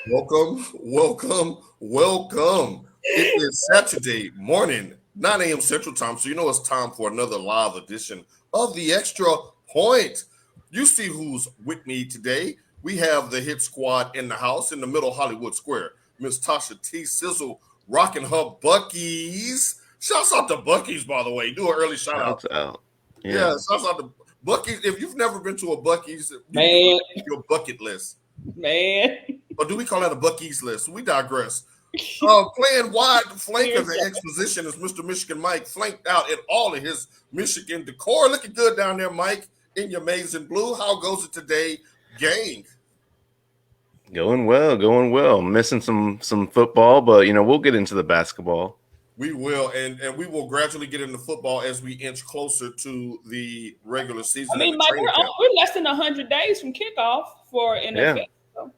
Welcome, welcome, welcome. It is Saturday morning, 9 a.m. Central Time, so you know it's time for another live edition of the Extra Point. You see who's with me today. We have the hit squad in the house in the middle of Hollywood Square. Miss Tasha T. Sizzle rocking her Buckies. Shouts out to Buckies, by the way. Do an early shout out. Shouts out. Yeah, Yeah. shouts out to Buckies. If you've never been to a Buckies, you need to put Man, it on your bucket list. man. Or do we call that a Bucky's list? We digress. Playing wide flank of the exposition is Mr. Michigan Mike, flanked out in all of his Michigan decor. Looking good down there, Mike, in your maize and blue. How goes it today, gang? Going well, going well. Missing some football, but we'll get into the basketball. We will, and we will gradually get into football as we inch closer to the regular season and the Mike, training camp. we're less than 100 days from kickoff for NFL. Yeah. So.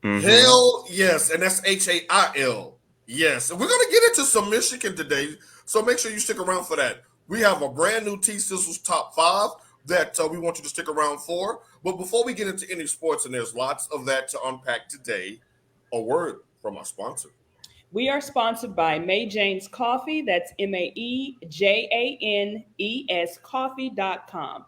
Mm-hmm. Hell yes, and that's HAIL. Yes, and we're going to get into some Michigan today, so make sure you stick around for that. We have a brand new T-Sizzles Top 5 that we want you to stick around for. But before we get into any sports, and there's lots of that to unpack today, a word from our sponsor. We are sponsored by May Jane's Coffee. That's MAEJANES coffee.com.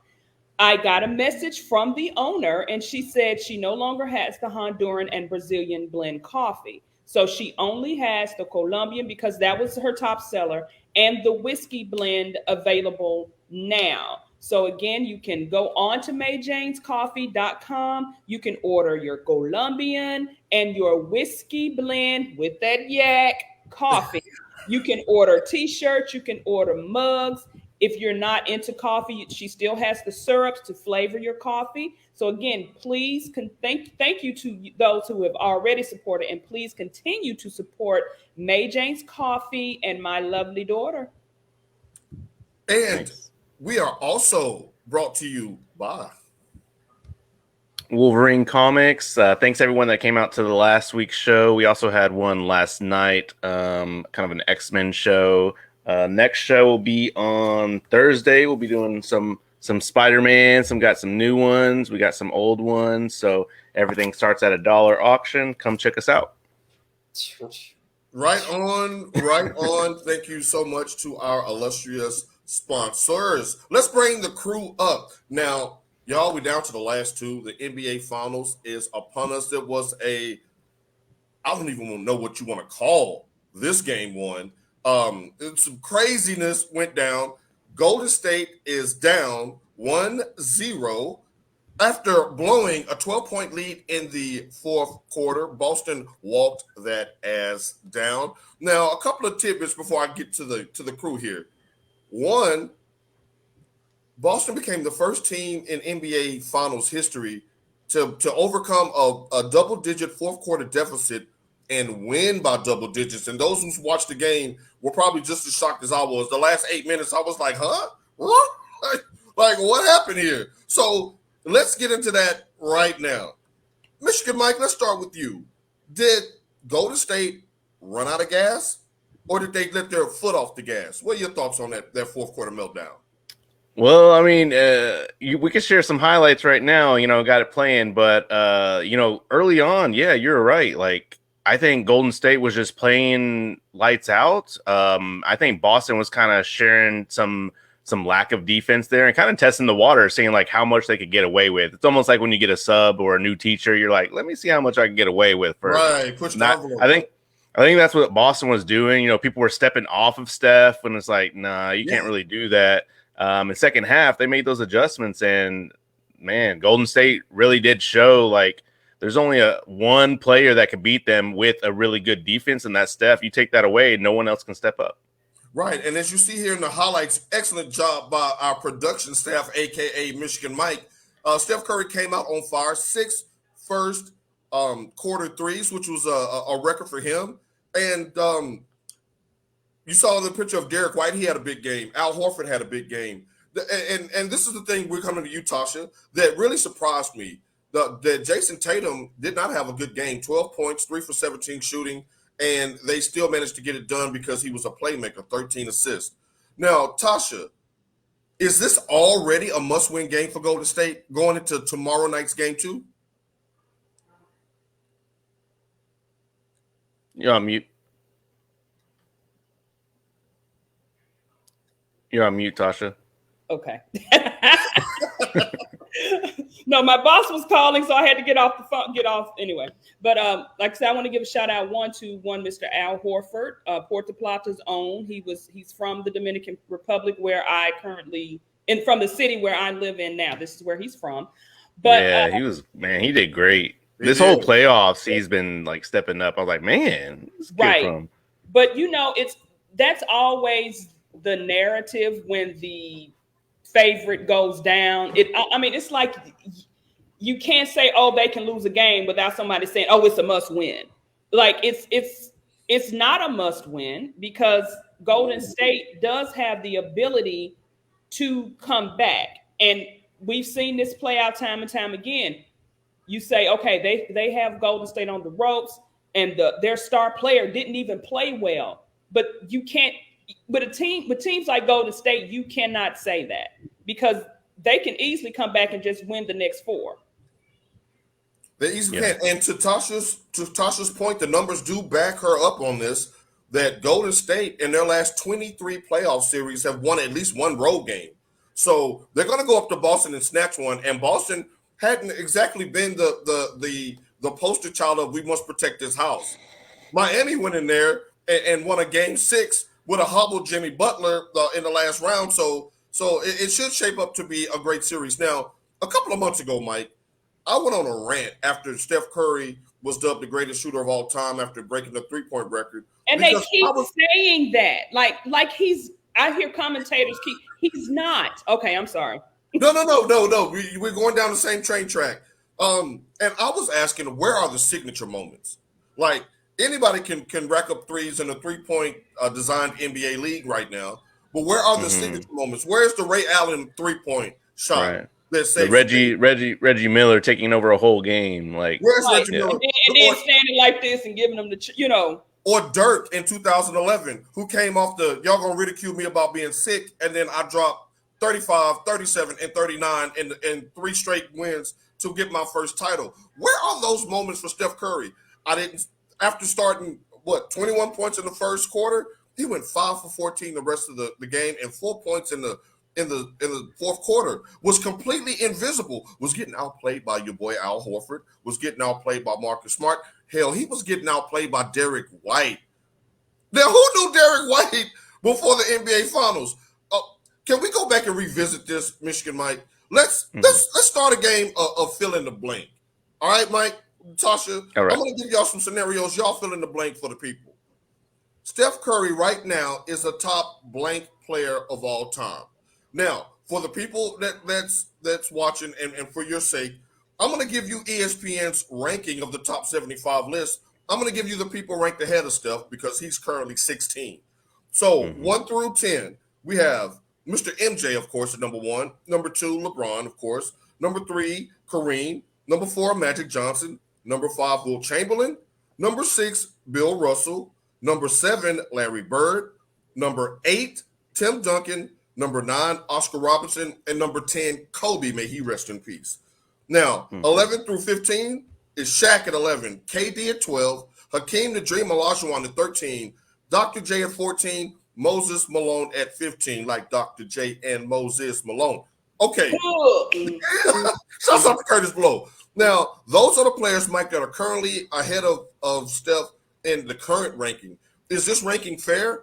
I got a message from the owner, and she said she no longer has the Honduran and Brazilian blend coffee. So she only has the Colombian because that was her top seller and the whiskey blend available now. So again, you can go on to mayjanescoffee.com. You can order your Colombian and your whiskey blend with that yak coffee. You can order t-shirts, you can order mugs. If you're not into coffee, she still has the syrups to flavor your coffee. So again, please thank you to those who have already supported, and please continue to support May Jane's Coffee and my lovely daughter. And Thanks. we are also brought to you by Wolverine Comics. Thanks everyone that came out to the last week's show. We also had one last night, kind of an X-Men show. Next show will be on Thursday. We'll be doing some Spider-Man. Got some new ones. We got some old ones. So everything starts at $1 auction. Come check us out. Right on, right on. Thank you so much to our illustrious sponsors. Let's bring the crew up. Now, y'all, we're down to the last two. The NBA Finals is upon us. It was I don't even know what you want to call this game one. Some craziness went down. Golden State is down 1-0 after blowing a 12-point lead in the fourth quarter. Boston walked that ass down. Now, a couple of tidbits before I get to the crew here. One, Boston became the first team in NBA Finals history to overcome a double-digit fourth quarter deficit and win by double digits. And those who watched the game were probably just as shocked as I was. The last 8 minutes, I was like, huh? What? Like, what happened here? So let's get into that right now. Michigan Mike, let's start with you. Did Golden State run out of gas, or did they let their foot off the gas? What are your thoughts on that fourth quarter meltdown? Well, I mean, we can share some highlights right now. Got it playing, but early on, yeah, you're right. Like, I think Golden State was just playing lights out. I think Boston was kind of sharing some lack of defense there and kind of testing the water, seeing like how much they could get away with. It's almost like when you get a sub or a new teacher, you're like, let me see how much I can get away with first. Right, push the envelope. I think that's what Boston was doing. People were stepping off of Steph, and it's like, nah, you can't really do that. In second half, they made those adjustments, and man, Golden State really did show like there's only one player that can beat them with a really good defense, and that's Steph. You take that away, no one else can step up. Right, and as you see here in the highlights, excellent job by our production staff, aka Michigan Mike. Steph Curry came out on fire, 6 first quarter threes, which was a record for him. And you saw the picture of Derek White; he had a big game. Al Horford had a big game. And this is the thing, we're coming to you, Tasha, that really surprised me. That Jason Tatum did not have a good game. 12 points, 3 for 17 shooting. And they still managed to get it done because he was a playmaker, 13 assists. Now, Tasha, is this already a must-win game for Golden State going into tomorrow night's game 2? You're on mute. You're on mute, Tasha. Okay. No, my boss was calling, so I had to get off the phone, anyway. But like I said, I want to give a shout out to Mr. Al Horford, Puerto Plata's own. He's from the Dominican Republic, where I currently, and from the city where I live in now. This is where he's from. But yeah, he did great. This whole playoffs, he's been like stepping up. I was like, man, this kid right. from. But that's always the narrative when the favorite goes down. It's like you can't say, oh, they can lose a game without somebody saying, oh, it's a must win. Like it's not a must win, because Golden State does have the ability to come back. And we've seen this play out time and time again. You say, okay, they have Golden State on the ropes, and their star player didn't even play well. But you can't, with teams like Golden State, you cannot say that, because they can easily come back and just win the next 4. They easily can. And to Tasha's point, the numbers do back her up on this, that Golden State in their last 23 playoff series have won at least one road game. So they're going to go up to Boston and snatch one. And Boston hadn't exactly been the poster child of we must protect this house. Miami went in there and won a game 6 with a hobbled Jimmy Butler in the last round. So it should shape up to be a great series. Now, a couple of months ago, Mike, I went on a rant after Steph Curry was dubbed the greatest shooter of all time after breaking the 3-point record. And they keep saying that. Like I hear commentators he's not. Okay, I'm sorry. No. We're going down the same train track. And I was asking, where are the signature moments? Like, anybody can rack up threes in a 3-point designed NBA league right now, but where are the signature moments? Where's the Ray Allen 3-point shot? Right. The Reggie Miller taking over a whole game. Like, where's Reggie Miller? And then standing like this and giving them the. Or Dirk in 2011, who came off y'all gonna ridicule me about being sick, and then I dropped 35, 37, and 39 in 3 straight wins to get my first title. Where are those moments for Steph Curry? After starting 21 points in the first quarter, he went 5 for 14 the rest of the game, and 4 points in the fourth quarter, was completely invisible, was getting outplayed by your boy Al Horford, was getting outplayed by Marcus Smart. Hell, he was getting outplayed by Derek White. Now, who knew Derek White before the NBA Finals? Can we go back and revisit this, Michigan Mike? Let's start a game of fill in the blank. All right, Mike, Tasha, all right. I'm going to give y'all some scenarios. Y'all fill in the blank for the people. Steph Curry right now is a top blank player of all time. Now, for the people that's watching, and for your sake, I'm going to give you ESPN's ranking of the top 75 list. I'm going to give you the people ranked ahead of Steph because he's currently 16. So 1 through 10, we have Mr. MJ, of course, at number 1. Number 2, LeBron, of course. Number 3, Kareem. Number 4, Magic Johnson. Number 5, Will Chamberlain. Number 6, Bill Russell. Number 7, Larry Bird. Number 8, Tim Duncan. Number 9, Oscar Robertson. And number 10, Kobe, may he rest in peace. Now, 11 through 15 is Shaq at 11, KD at 12, Hakeem the Dream Olajuwon at 13, Dr. J at 14, Moses Malone at 15, like Dr. J and Moses Malone. Okay. Shouts out to Curtis Blow. Now, those are the players, Mike, that are currently ahead of Steph in the current ranking. Is this ranking fair?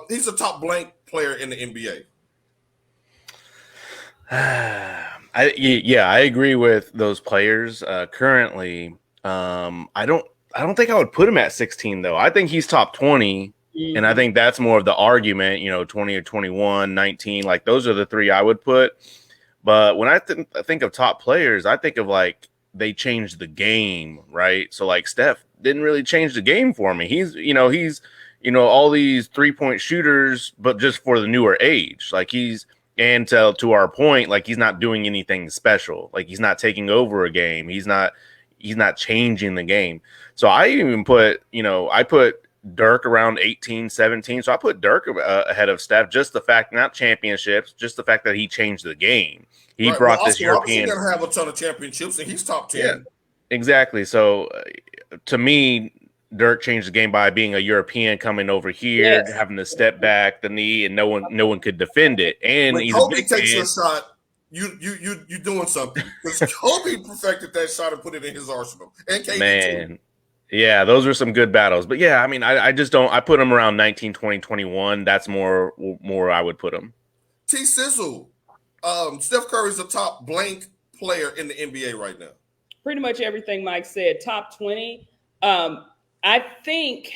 He's a top blank player in the NBA. I agree with those players. Currently, I don't think I would put him at 16 though. I think he's top 20, and I think that's more of the argument. 20 or 21, 19, like those are the 3 I would put. But when I think of top players, I think of like they changed the game, right? So like Steph didn't really change the game for me. He's all these 3-point shooters, but just for the newer age, like and to our point, like he's not doing anything special. Like he's not taking over a game. He's not changing the game. So I even put, I put Dirk around 18, 17. So I put Dirk ahead of Steph. Just the fact, not championships, just the fact that he changed the game. He brought this European. He's going to have a ton of championships, and he's top 10. Yeah, exactly. So to me, Dirk changed the game by being a European coming over here, Yes. having to step back the knee, and no one could defend it. And When he's Kobe a big takes man. your shot, you doing something, because Kobe perfected that shot and put it in his arsenal. And KD Man. too. Yeah, those were some good battles. But yeah, I mean, I just don't. I put him around 19, 20, 21. That's more I would put him. T Sizzle, Steph Curry's a top blank player in the NBA right now. Pretty much everything Mike said. Top 20. I think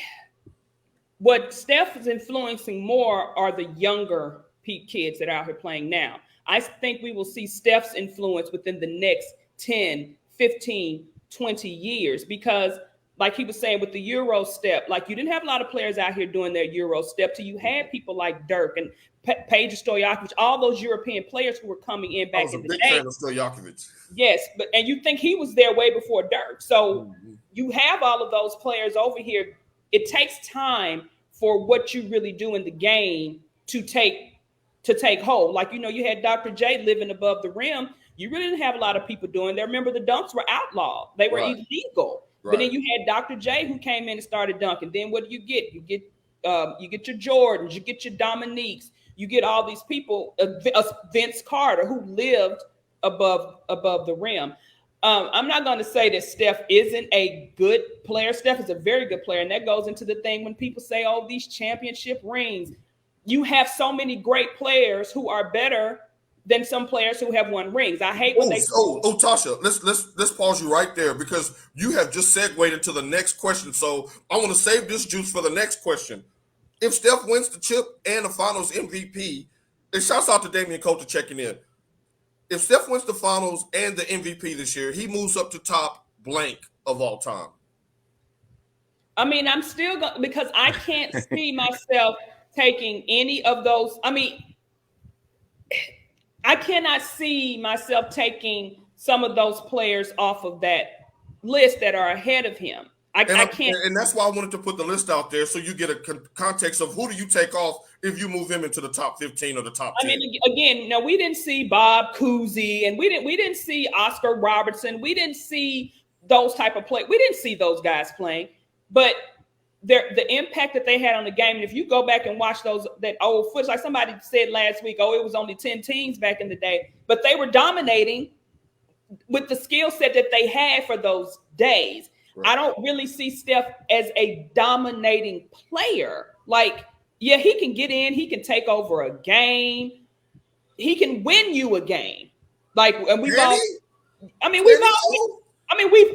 what Steph is influencing more are the younger kids that are out here playing now. I think we will see Steph's influence within the next 10, 15, 20 years because, like he was saying with the Euro step, like you didn't have a lot of players out here doing their Euro step till you had people like Dirk and Peja Stojakovic, all those European players who were coming in back in the day. I was a big fan of Stojakovic. Yes, and you think he was there way before Dirk. So you have all of those players over here. It takes time for what you really do in the game to take hold. Like, you had Dr. J living above the rim. You really didn't have a lot of people doing that. Remember, the dunks were outlawed. They were illegal. Right. But then you had Dr. J who came in and started dunking. Then what do you get? You get your Jordans, you get your Dominiques, you get all these people, Vince Carter, who lived above the rim. I'm not going to say that Steph isn't a good player. Steph is a very good player. And that goes into the thing when people say, oh, these championship rings. You have so many great players who are better than some players who have won rings. I hate when Tasha, let's pause you right there because you have just segued into the next question. So I want to save this juice for the next question. If Steph wins the chip and the finals MVP, and shouts out to Damian Coulter checking in. If Steph wins the finals and the MVP this year, he moves up to top blank of all time. I mean, I'm still going because I can't see myself taking any of those. I mean, I cannot see myself taking some of those players off of that list that are ahead of him. I can't. And that's why I wanted to put the list out there so you get a context of who do you take off if you move him into the top 15 or the top 10. I mean, again, we didn't see Bob Cousy and we didn't see Oscar Robertson. We didn't see those type of play. We didn't see those guys playing, but the impact that they had on the game. And if you go back and watch that old footage, like somebody said last week, it was only 10 teams back in the day, but they were dominating with the skill set that they had for those days. Right. I don't really see Steph as a dominating player. Like, yeah, he can get in, he can take over a game, he can win you a game. Like, and we've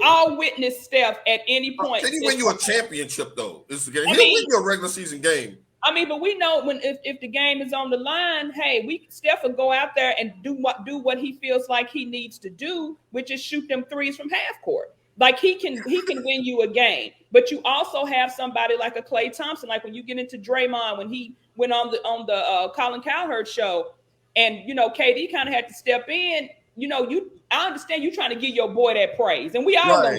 all witnessed Steph at any point. Can he win you a championship though? He'll win you a regular season game. I mean, but we know if the game is on the line, hey, Steph will go out there and do what he feels like he needs to do, which is shoot them threes from half court. Like he can win you a game, but you also have somebody like a Klay Thompson. Like when you get into Draymond, when he went on the Colin Cowherd show, and KD kind of had to step in. I understand you trying to give your boy that praise, and we all know.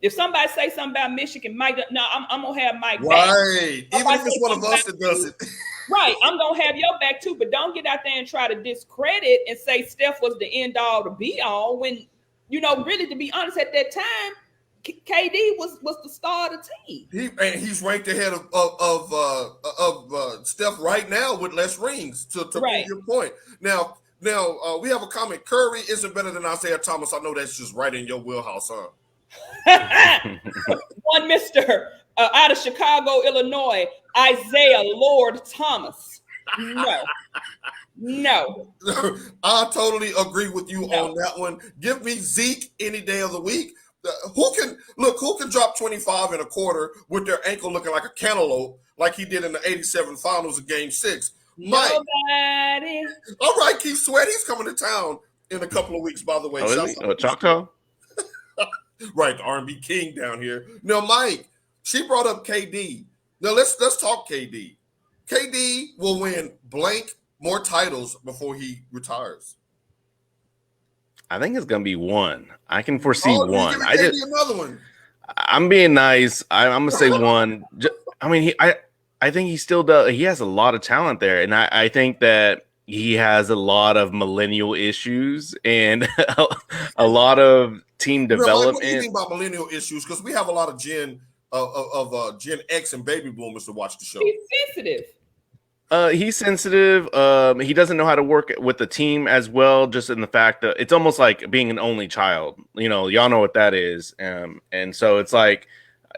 If somebody say something about Michigan, Mike, no, I'm gonna have Mike back. Right, even if it's one of us that does it. Right, I'm gonna have your back too, but don't get out there and try to discredit and say Steph was the end all to be all when. Really, to be honest, at that time, KD was the star of the team. He's ranked ahead of Steph right now with less rings. To prove your point. Now we have a comment. Curry isn't better than Isaiah Thomas. I know that's just right in your wheelhouse, huh? One Mr. Out of Chicago, Illinois, Isaiah Lord Thomas. No. I totally agree with you on that one. Give me Zeke any day of the week. Who can drop 25 in a quarter with their ankle looking like a cantaloupe like he did in the 87 finals of game 6? Mike. Nobody. All right, Keith Sweat, he's coming to town in a couple of weeks, by the way. Choctaw? Right, the R&B king down here. Now, Mike, she brought up KD. Now, let's talk KD. KD will win blank more titles before he retires. I think it's going to be one. I can foresee one. Another one. I'm being nice. I'm going to say one. I mean, I think he still does. He has a lot of talent there. And I think that he has a lot of millennial issues and a lot of team development. What do you think about millennial issues? Because we have a lot of Gen Gen X and baby boomers to watch the show. He's sensitive. He's sensitive. He doesn't know how to work with the team as well, just in the fact that it's almost like being an only child. Y'all know what that is. And so it's like,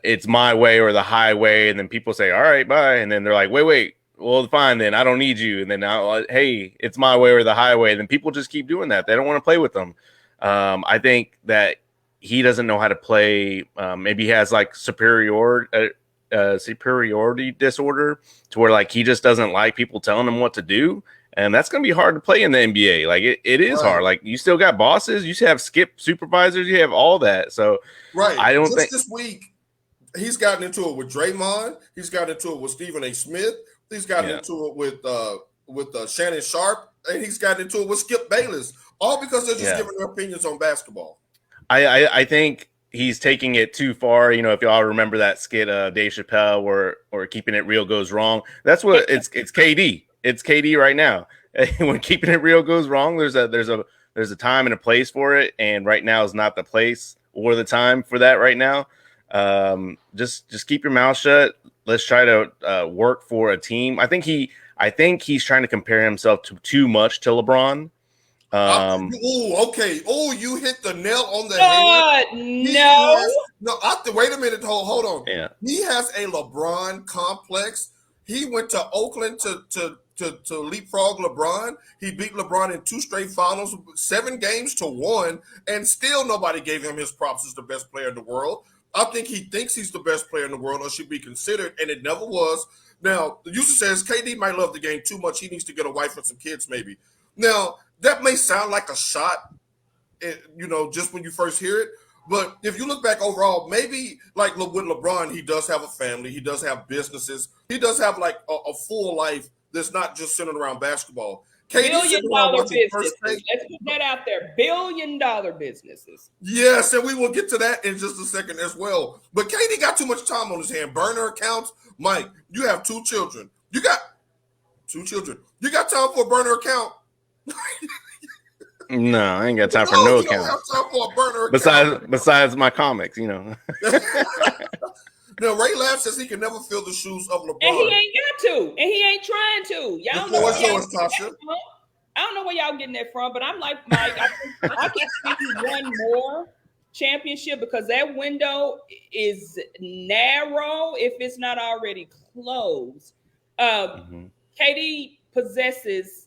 it's my way or the highway. And then people say, all right, bye. And then they're like, wait. Well, fine, then I don't need you. And then now, hey, it's my way or the highway. And then people just keep doing that. They don't want to play with them. I think that he doesn't know how to play. Maybe he has like superiority disorder, to where like he just doesn't like people telling him what to do. And that's going to be hard to play in the NBA. Like it is hard. Like you still got bosses. You still have skip supervisors. You have all that. So I don't think this week he's gotten into it with Draymond. He's gotten into it with Stephen A. Smith. He's gotten into it with Shannon Sharp, and he's gotten into it with Skip Bayless, all because they're just giving their opinions on basketball. I think he's taking it too far. If y'all remember that skit, Dave Chappelle, or keeping it real goes wrong. That's what it's KD. It's KD right now. When keeping it real goes wrong, there's a time and a place for it, and right now is not the place or the time for that right now. Just keep your mouth shut. Let's try to work for a team. I think he's trying to compare himself too much to LeBron. Okay. You hit the nail on the head. Wait a minute. Hold on. Yeah. He has a LeBron complex. He went to Oakland to leapfrog LeBron. He beat LeBron in 2 straight finals, 7 games to 1, and still nobody gave him his props as the best player in the world. I think he thinks he's the best player in the world, or should be considered, and it never was. Now, the user says KD might love the game too much. He needs to get a wife and some kids, maybe. Now, that may sound like a shot, just when you first hear it. But if you look back overall, maybe like with LeBron, he does have a family. He does have businesses. He does have like a full life that's not just centered around basketball. $1 billion businesses. Let's put that out there. $1 billion businesses. Yes, and we will get to that in just a second as well. But KD got too much time on his hand. Burner accounts. Mike, you have 2 children. You got 2 children. You got time for a burner account? No, I ain't got time for no account. Don't have time for a burner account. Besides my comics, Now, Ray Lab says he can never fill the shoes of LeBron. And he ain't got to. And he ain't trying to. Y'all know what's yours, Tasha. I don't know where y'all getting that from, but I'm like, Mike, I can give you one more championship because that window is narrow if it's not already closed. KD possesses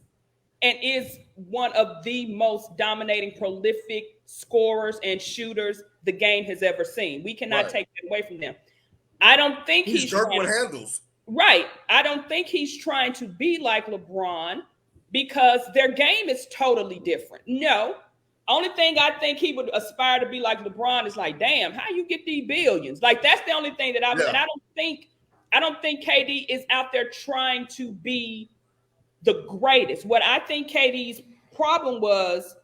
and is one of the most dominating, prolific scorers and shooters the game has ever seen. We cannot take that away from them. I don't think he's jerk with handles. Right. I don't think he's trying to be like LeBron because their game is totally different. No. Only thing I think he would aspire to be like LeBron is like, damn, how you get these billions? Like that's the only thing that and I don't think KD is out there trying to be the greatest. What I think KD's problem was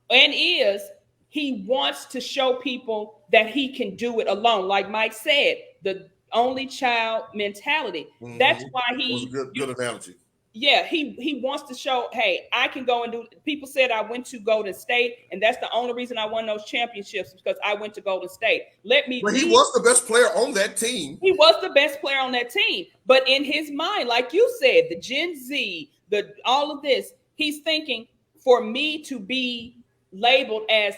and is he wants to show people that he can do it alone. Like Mike said, the only child mentality. Mm-hmm. That's why he good analogy. Yeah, he wants to show, hey, I can go and do. People said I went to Golden State, and that's the only reason I won those championships because I went to Golden State. But he was the best player on that team. He was the best player on that team. But in his mind, like you said, the Gen Z, all of this, he's thinking for me to be labeled as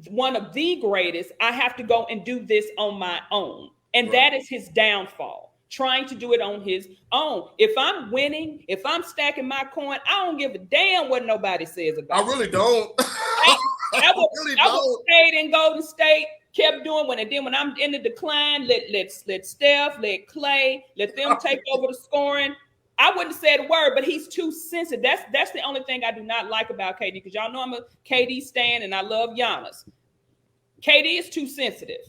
one of the greatest, I have to go and do this on my own. And that is his downfall, trying to do it on his own. If I'm winning, if I'm stacking my coin, I don't give a damn what nobody says about it. I really don't. I would stayed in Golden State, kept doing when I'm in the decline, let Steph, let Clay, let them take over the scoring. I wouldn't have said a word, but he's too sensitive. That's the only thing I do not like about KD, because y'all know I'm a KD stan and I love Giannis. KD is too sensitive.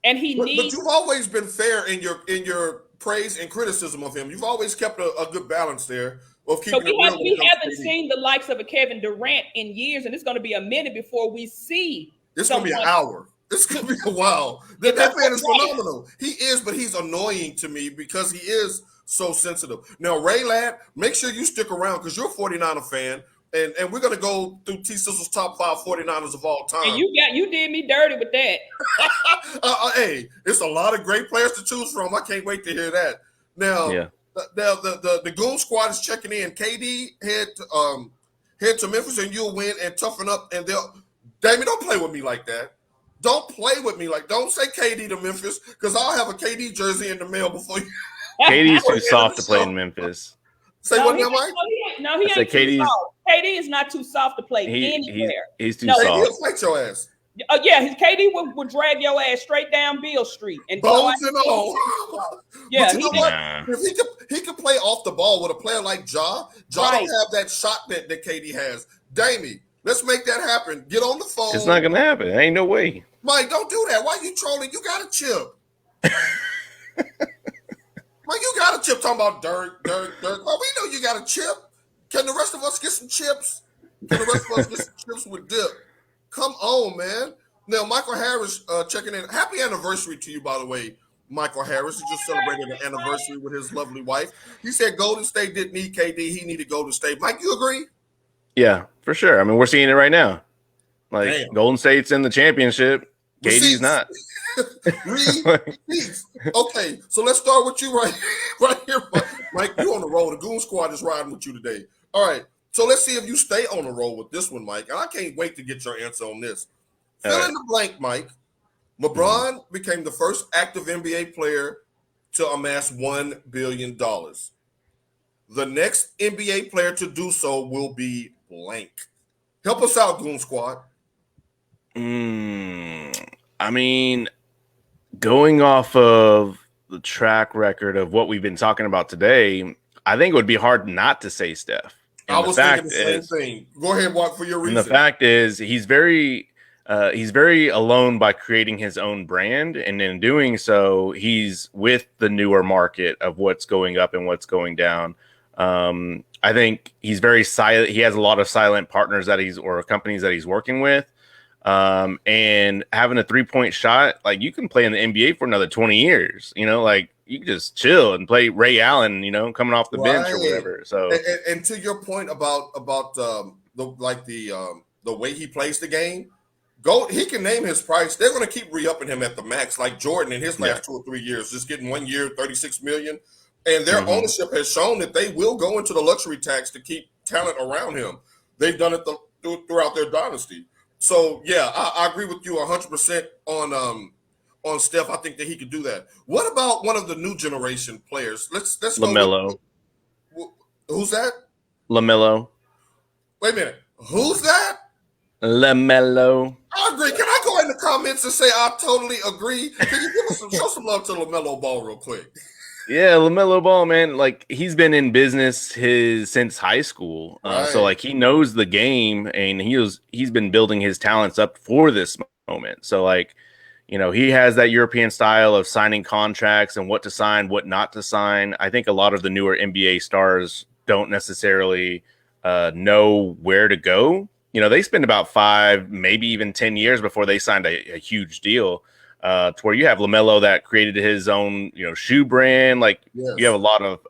And but you've always been fair in your praise and criticism of him. You've always kept a good balance there. Of keeping we haven't seen the likes of a Kevin Durant in years, and it's going to be a minute before we see. It's going to be an hour. It's going to be a while. That man is phenomenal. He is, but he's annoying to me because he is so sensitive. Now, Ray Lab, make sure you stick around because you're a 49er fan. And we're gonna go through T Sizzle's top 5 49ers of all time. And you did me dirty with that. Hey, it's a lot of great players to choose from. I can't wait to hear that. Now, Yeah. the Goon Squad is checking in. KD head to Memphis and you'll win and toughen up. And Damien, don't play with me like that. Don't play with me don't say KD to Memphis because I'll have a KD jersey in the mail before you. KD's too soft to play in Memphis. Say what now, Mike? No, he ain't too soft. KD is not too soft to play anywhere. He's too soft. He'll fight your ass. Yeah, KD would drag your ass straight down Beale Street and bones and all. Yeah, he could play off the ball with a player like Ja. Ja don't have that shot that KD has. Damien, let's make that happen. Get on the phone. It's not gonna happen. Ain't no way. Mike, don't do that. Why you trolling? You got a chip. Mike, you got a chip. Talking about Dirk. Well, we know you got a chip. Can the rest of us get some chips? Can the rest of us get some chips with dip? Come on, man. Now, Michael Harris checking in. Happy anniversary to you, by the way, Michael Harris. He just celebrated an anniversary with his lovely wife. He said Golden State didn't need KD. He needed Golden State. Mike, you agree? Yeah, for sure. I mean, we're seeing it right now. Like, damn. Golden State's in the championship. KD's not. Okay, so let's start with you right here, Mike. You on the roll. The Goon Squad is riding with you today. All right. So let's see if you stay on the roll with this one, Mike. And I can't wait to get your answer on this. Fill in the blank, Mike. LeBron became the first active NBA player to amass $1 billion. The next NBA player to do so will be blank. Help us out, Goon Squad. I mean, going off of the track record of what we've been talking about today, I think it would be hard not to say Steph. And I was thinking the same thing. Go ahead, Mark, for your reason. And the fact is, he's very alone by creating his own brand, and in doing so, he's with the newer market of what's going up and what's going down. I think he's very silent. He has a lot of silent partners or companies that he's working with. And having a 3-point shot, like, you can play in the NBA for another 20 years, like, you can just chill and play Ray Allen, coming off the bench or whatever. So, and to your point about the way he plays the game, he can name his price. They're going to keep re-upping him at the max, like Jordan in his last 2 or 3 years, just getting 1 year, $36 million. And their ownership has shown that they will go into the luxury tax to keep talent around him. They've done it throughout their dynasty. So yeah, I agree with you 100% on Steph. I think that he could do that. What about one of the new generation players? Let's LaMelo. Who's that? LaMelo. Wait a minute. Who's that? LaMelo. I agree. Can I go in the comments and say I totally agree? Can you give us show some love to LaMelo Ball real quick? Yeah, LaMelo Ball, man, like, he's been in business since high school. So, like, he knows the game, and he's been building his talents up for this moment. So, like, he has that European style of signing contracts and what to sign, what not to sign. I think a lot of the newer NBA stars don't necessarily know where to go. They spend about 5, maybe even 10 years before they signed a huge deal. To where you have LaMelo that created his own, shoe brand. Like, you have a lot of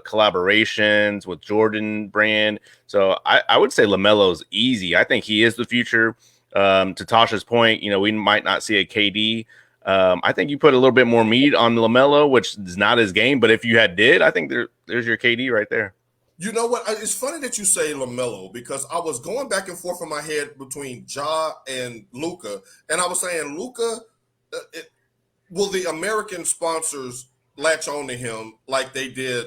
collaborations with Jordan brand. So I would say LaMelo's easy. I think he is the future. To Tasha's point, we might not see a KD. I think you put a little bit more meat on LaMelo, which is not his game. But if you did, I think there's your KD right there. You know what? It's funny that you say LaMelo, because I was going back and forth in my head between Ja and Luka, and I was saying Luka. Will the American sponsors latch on to him like they did,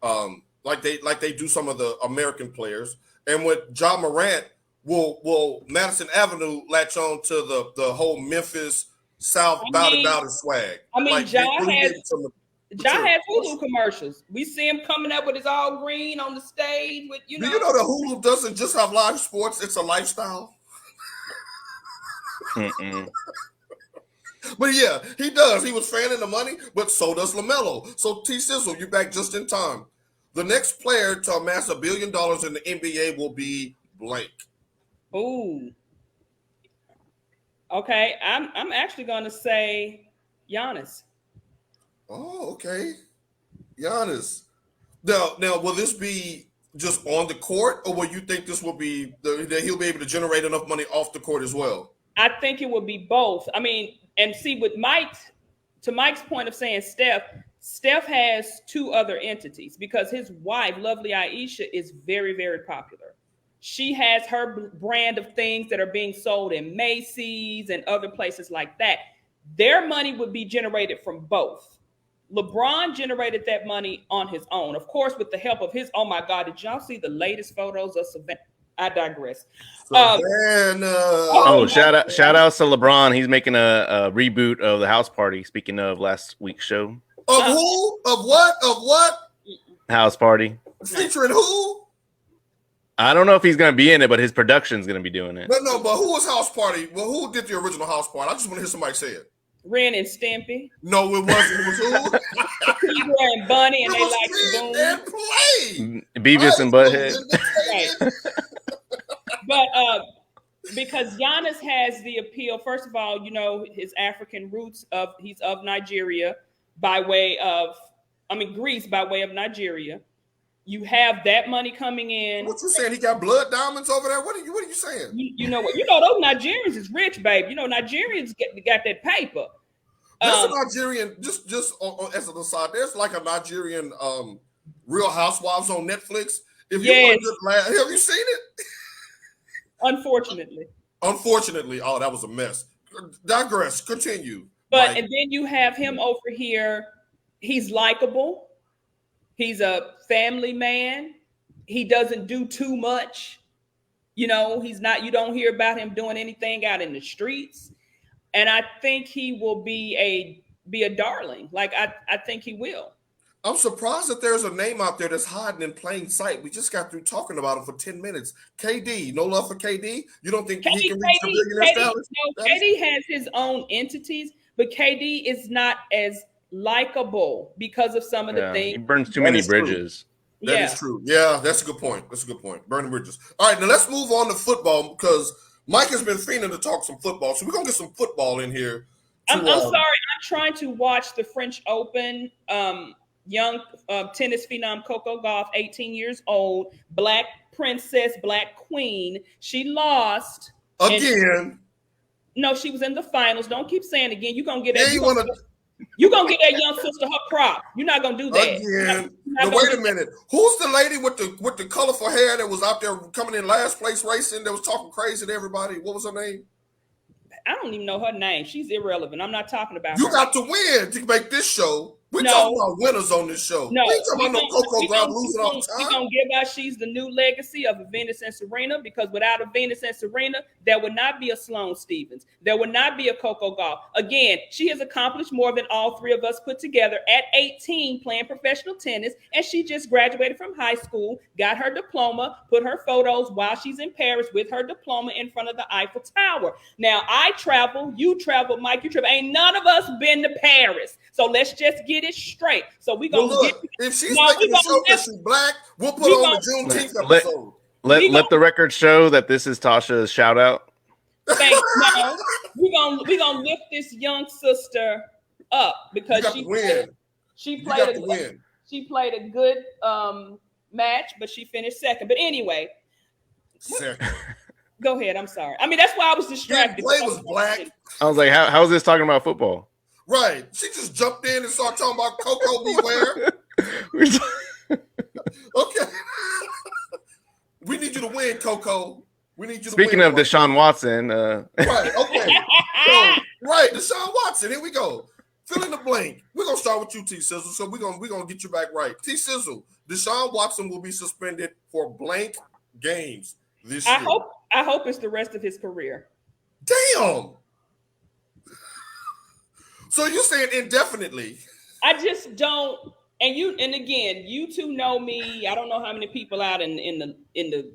like they do some of the American players? And with Ja Morant, will Madison Avenue latch on to the whole Memphis South bout swag? I mean, Ja has Hulu commercials. We see him coming up with his all green on the stage with Do you know that Hulu doesn't just have live sports? It's a lifestyle. But yeah, he does. He was fanning the money, but so does LaMelo. So T-Sizzle, you're back just in time. The next player to amass $1 billion in the NBA will be blank. Ooh. Okay, I'm actually going to say Giannis. Oh, okay. Giannis. Now, will this be just on the court, or will you think this will be that he'll be able to generate enough money off the court as well? I think it would be both. I mean, And see, with Mike's point of saying Steph has two other entities because his wife, lovely Aisha, is very, very popular. She has her brand of things that are being sold in Macy's and other places like that. Their money would be generated from both. LeBron generated that money on his own, of course, with the help of his. Oh my God! Did y'all see the latest photos of Savannah? I digress. Shout out to LeBron. He's making a reboot of the House Party. Speaking of last week's show, of who? Of what? Of what? House Party featuring who? I don't know if he's going to be in it, but his production's going to be doing it. No, but who was House Party? Well, who did the original House Party? I just want to hear somebody say it. Ren and Stimpy. No, it wasn't. It was who? Peter and Bunny, and they like to boom. Beavis and Butthead. Right. But because Giannis has the appeal, first of all, you know, his African roots he's of Nigeria Greece by way of Nigeria. You have that money coming in. What you saying? He got blood diamonds over there? What are you saying? You know what? You know those Nigerians is rich, babe. You know Nigerians got that paper. There's a Nigerian, just as an aside, there's like a Nigerian Real Housewives on Netflix. If you want to have you seen it? Unfortunately, oh, that was a mess. Digress. Continue. But and then you have him over here. He's likable. He's a family man. He doesn't do too much. You know, he's not. You don't hear about him doing anything out in the streets. And I think he will be a darling. Like I think he will. I'm surprised that there's a name out there that's hiding in plain sight. We just got through talking about him for 10 minutes. KD, no love for KD? You don't think he can reach the billionaire status? No, KD has his own entities, but KD is not as likable because of some of the things. He burns too many bridges. That is true. Yeah, that's a good point. Burning bridges. All right, now let's move on to football because Mike has been fiending to talk some football. So we're going to get some football in here. I'm sorry. I'm trying to watch the French Open. Young tennis phenom Coco Gauff, 18 years old, black princess, black queen. She lost again. No, she was in the finals. Don't keep saying again. You're gonna get that. You're gonna get that young sister her prop. You're not gonna do that. Again. Wait a minute. Who's the lady with the colorful hair that was out there coming in last place racing that was talking crazy to everybody? What was her name? I don't even know her name. She's irrelevant. I'm not talking about her. You got to win to make this show. We're talking about winners on this show. No, we ain't talking about no Coco Gauff losing all the time. We're going to give out she's the new legacy of Venus and Serena, because without a Venus and Serena, there would not be a Sloane Stephens. There would not be a Coco Gauff. Again, she has accomplished more than all three of us put together at 18 playing professional tennis, and she just graduated from high school, got her diploma, put her photos while she's in Paris with her diploma in front of the Eiffel Tower. Now, I travel, you travel, Mike, you travel. Ain't none of us been to Paris. So let's just get it straight. So we're going to if she's making a show that she's black, we'll put on the Juneteenth episode. Let the record show that this is Tasha's shout out. Thanks. No, we're gonna lift this young sister up because she played a good match, but she finished second. But anyway, go ahead. I'm sorry. I mean, that's why I was distracted. Play was black. I was like, how is this talking about football? Right. She just jumped in and started talking about Coco beware. Okay. We need you to win, Coco. We need you to Speaking win. of Deshaun Watson. Right, okay. So, right, Deshaun Watson. Here we go. Fill in the blank. We're going to start with you, T-Sizzle. So we're gonna get you back right. T-Sizzle, Deshaun Watson will be suspended for blank games this year. I hope it's the rest of his career. Damn. So you're saying indefinitely? I just don't. And again, you two know me. I don't know how many people out in the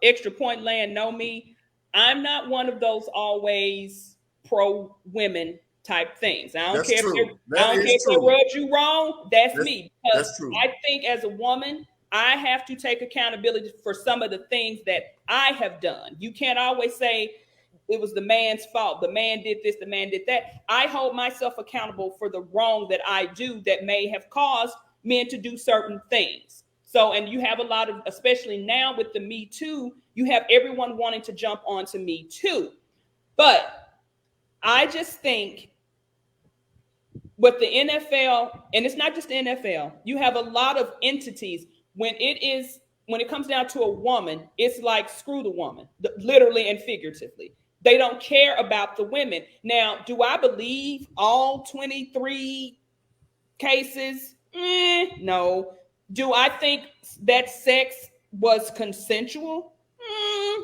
extra point land know me. I'm not one of those always pro women type things. I don't care if they rubbed you wrong. That's me. Because that's true. I think as a woman, I have to take accountability for some of the things that I have done. You can't always say it was the man's fault. The man did this, the man did that. I hold myself accountable for the wrong that I do that may have caused men to do certain things. So, and you have a lot of, especially now with the Me Too, you have everyone wanting to jump onto Me Too. But I just think with the NFL, and it's not just the NFL, you have a lot of entities. When it comes down to a woman, it's like screw the woman, literally and figuratively. They don't care about the women. Now, do I believe all 23 cases? No. Do I think that sex was consensual?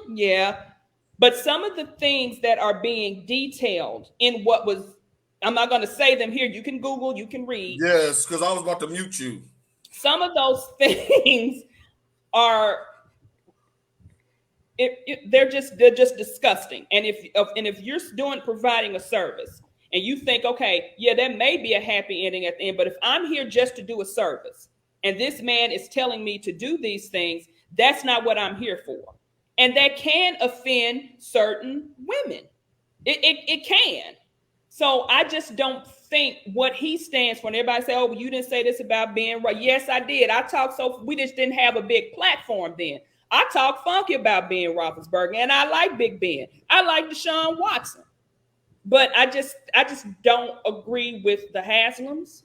Yeah. But some of the things that are being detailed in what was, I'm not going to say them here. You can Google, you can read. Yes, because I was about to mute you. Some of those things are, they're just disgusting. And if you're providing a service and you think, okay, yeah, there may be a happy ending at the end, but if I'm here just to do a service and this man is telling me to do these things, that's not what I'm here for. And that can offend certain women. It can. So I just don't think what he stands for. And everybody say, oh, well, you didn't say this about being right. Yes, I did. I talked we just didn't have a big platform then. I talk funky about Ben Roethlisberger, and I like Big Ben. I like Deshaun Watson. But I just don't agree with the Haslams.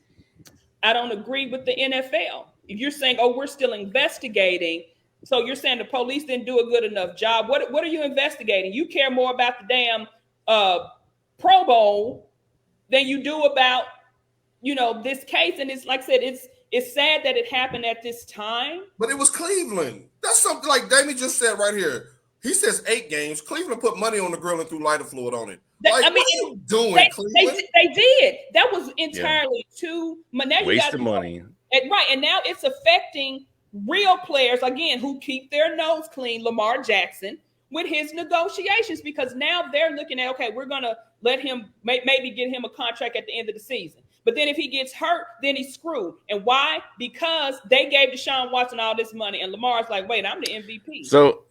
I don't agree with the NFL. If you're saying, oh, we're still investigating, so you're saying the police didn't do a good enough job. What are you investigating? You care more about the damn Pro Bowl than you do about, this case. And it's like I said, it's sad that it happened at this time. But it was Cleveland. That's something like Damien just said right here. He says 8 games. Cleveland put money on the grill and threw lighter fluid on it. What are you doing, Cleveland? They did. That was entirely too wasted money. Right. And now it's affecting real players, again, who keep their nose clean, Lamar Jackson, with his negotiations, because now they're looking at, okay, we're going to let him, maybe get him a contract at the end of the season. But then if he gets hurt, then he's screwed. And why? Because they gave Deshaun Watson all this money, and Lamar's like, wait, I'm the MVP. So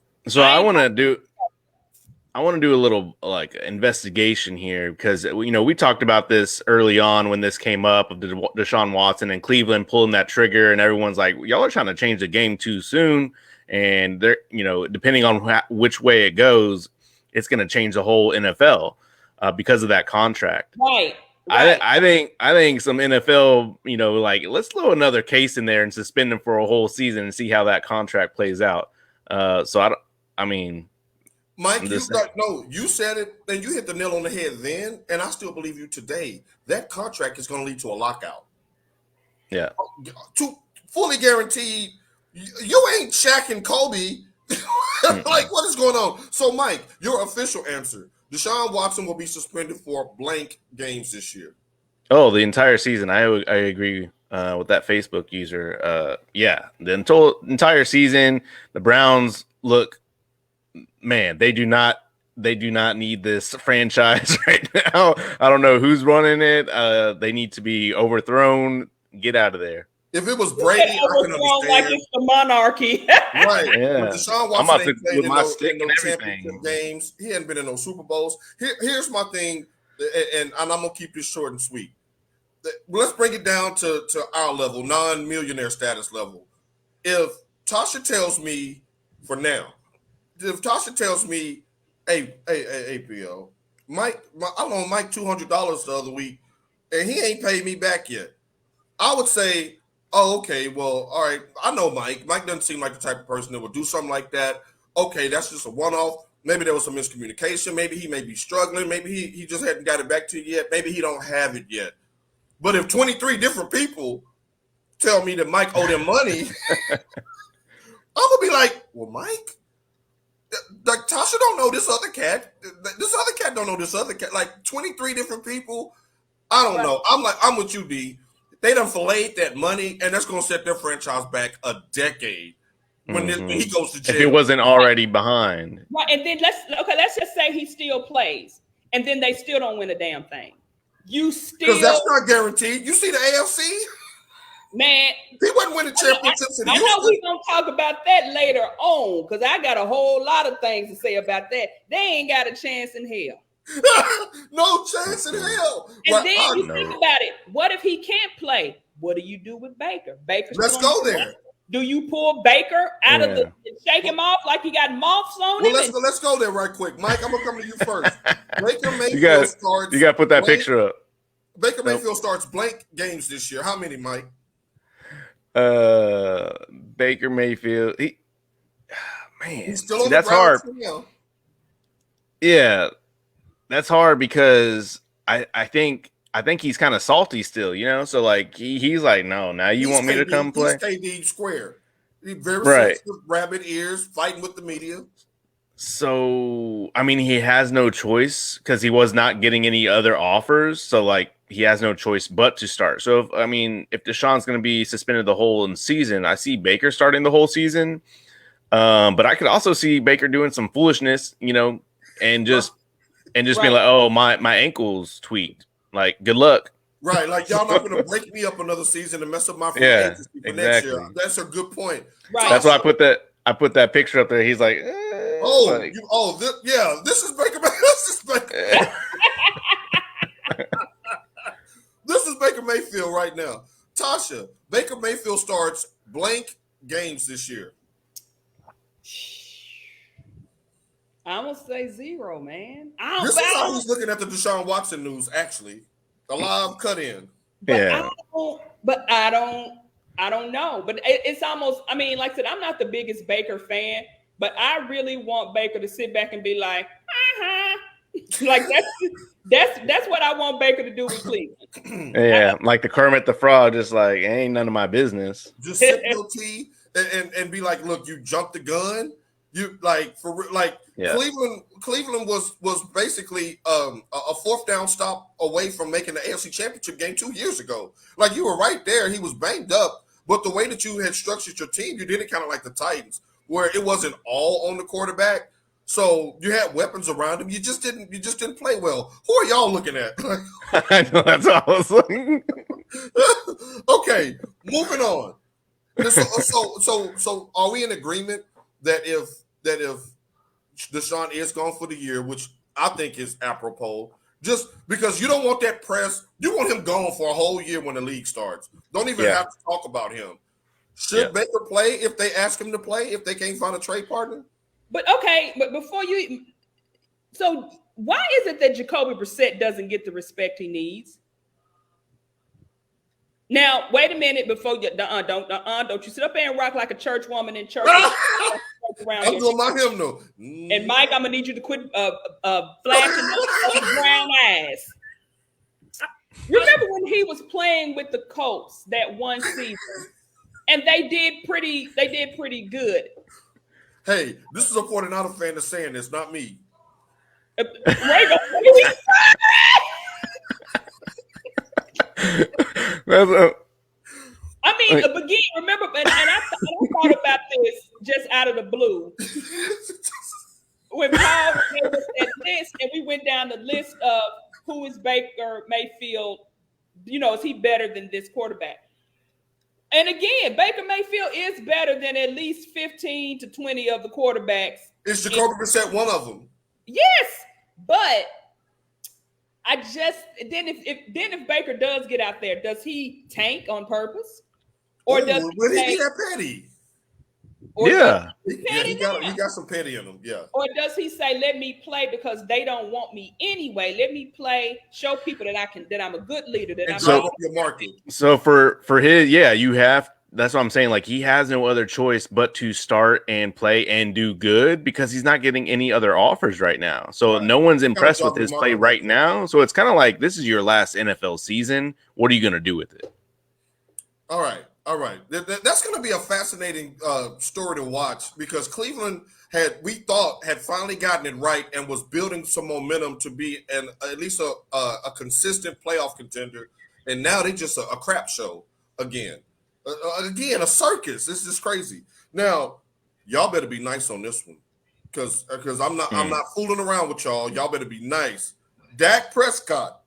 I want to do a little like investigation here, because we talked about this early on when this came up of Deshaun Watson and Cleveland pulling that trigger, and everyone's like, y'all are trying to change the game too soon, and they're depending on which way it goes, it's going to change the whole NFL because of that contract. Right. I think some NFL, like, let's throw another case in there and suspend him for a whole season and see how that contract plays out. Mike, you said it, and you hit the nail on the head then, and I still believe you today. That contract is going to lead to a lockout. Yeah. Fully guaranteed. You ain't Shaq and Kobe. Like, what is going on? So, Mike, your official answer. Deshaun Watson will be suspended for blank games this year. Oh, the entire season. I agree with that Facebook user. The entire season, the Browns look, man, they do not need this franchise right now. I don't know who's running it. They need to be overthrown. Get out of there. If it was Brady, I can understand. Like it's the monarchy. Right. Yeah. But Deshaun Watson ain't played in no championship games. He hadn't been in no Super Bowls. Here's my thing, and I'm going to keep this short and sweet. Let's bring it down to our level, non-millionaire status level. If Tasha tells me, for now, hey, Bill, I loaned Mike $200 the other week, and he ain't paid me back yet, I would say, oh, okay, well, all right, I know Mike. Mike doesn't seem like the type of person that would do something like that. Okay, that's just a one-off. Maybe there was some miscommunication. Maybe he may be struggling. Maybe he just hadn't got it back to you yet. Maybe he don't have it yet. But if 23 different people tell me that Mike owe them money, I'm going to be like, well, Mike, like Tasha don't know this other cat. This other cat don't know this other cat. Like 23 different people. I don't know. I'm with you, D. They done filleted that money, and that's going to set their franchise back a decade when he goes to jail. If it wasn't already behind. Right, and then let's just say he still plays, and then they still don't win a damn thing. Because that's not guaranteed. You see the AFC? Man. He wasn't winning championships in Houston. I know we're going to talk about that later on, because I got a whole lot of things to say about that. They ain't got a chance in hell. No chance in hell. And then you think about it. What if he can't play? What do you do with Baker? Let's go there. Do you pull Baker out of the shake him off like he got moths on him? Well, let's go there right quick. Mike, I'm gonna come to you first. Baker Mayfield you got to put that picture up. Baker Mayfield starts blank games this year. How many, Mike? Baker Mayfield. He's still on that's the hard. now. Yeah, that's hard because I think he's kind of salty still, you know. So like he's like, no, now you want me to come play? He's KD square. He's very right. sensitive, rabbit ears, fighting with the media. So I mean, he has no choice because he was not getting any other offers. So like he has no choice but to start. So if Deshaun's going to be suspended the whole season, I see Baker starting the whole season. But I could also see Baker doing some foolishness, you know, and just being like, oh, my ankle's tweaked. Like, good luck. Right, like y'all not going to break me up another season and mess up my free agency for next year. That's a good point. Right. That's why I put that picture up there. He's like, this is Baker. This is Baker. This is Baker Mayfield right now. Tasha, Baker Mayfield starts blank games this year. I'm gonna say 0, man. This is how he's looking at the Deshaun Watson news. Actually, a live cut in. Yeah, I don't know. But it's almost. I mean, like I said, I'm not the biggest Baker fan, but I really want Baker to sit back and be like, like that's what I want Baker to do with Cleveland. Yeah, like the Kermit the Frog, just like ain't none of my business. Just sip your tea and be like, look, you jumped the gun. You like Cleveland was basically a fourth down stop away from making the AFC Championship game 2 years ago. Like you were right there. He was banged up, but the way that you had structured your team, you did it kind of like the Titans, where it wasn't all on the quarterback. So you had weapons around him. You just didn't play well. Who are y'all looking at? I know that's all I was looking. Okay, moving on. So are we in agreement that if Deshaun is gone for the year, which I think is apropos, just because you don't want that press, you want him gone for a whole year when the league starts. Don't even have to talk about him. Should Baker play if they ask him to play, if they can't find a trade partner? But before you, so why is it that Jacoby Brissett doesn't get the respect he needs? Now, wait a minute before you don't you sit up there and rock like a church woman in church. I'm doing my hymnal. And Mike, I'm gonna need you to quit flashing those brown eyes. Remember when he was playing with the Colts that one season, and they did pretty good. Hey, this is a 49er fan that's saying this, not me. I mean, again, remember, and I thought about this just out of the blue. When Paul gave us that list, and we went down the list of who is Baker Mayfield, you know, is he better than this quarterback? And again, Baker Mayfield is better than at least 15 to 20 of the quarterbacks. Is Jacoby Brissett one of them? Yes, but I just if Baker does get out there, does he tank on purpose, or does he have petty? He got some petty in him. Yeah. Or does he say, "Let me play because they don't want me anyway. Let me play, show people that I'm a good leader." Drive up your market. So for his, you have. That's what I'm saying. Like he has no other choice but to start and play and do good because he's not getting any other offers right now. So no one's impressed with his play right now. So it's kind of like this is your last NFL season. What are you going to do with it? All right. That's going to be a fascinating story to watch because Cleveland had finally gotten it right and was building some momentum to be at least a consistent playoff contender, and now they just a crap show again. Again, a circus. This is crazy. Now, y'all better be nice on this one, because I'm not fooling around with y'all. Y'all better be nice. Dak Prescott.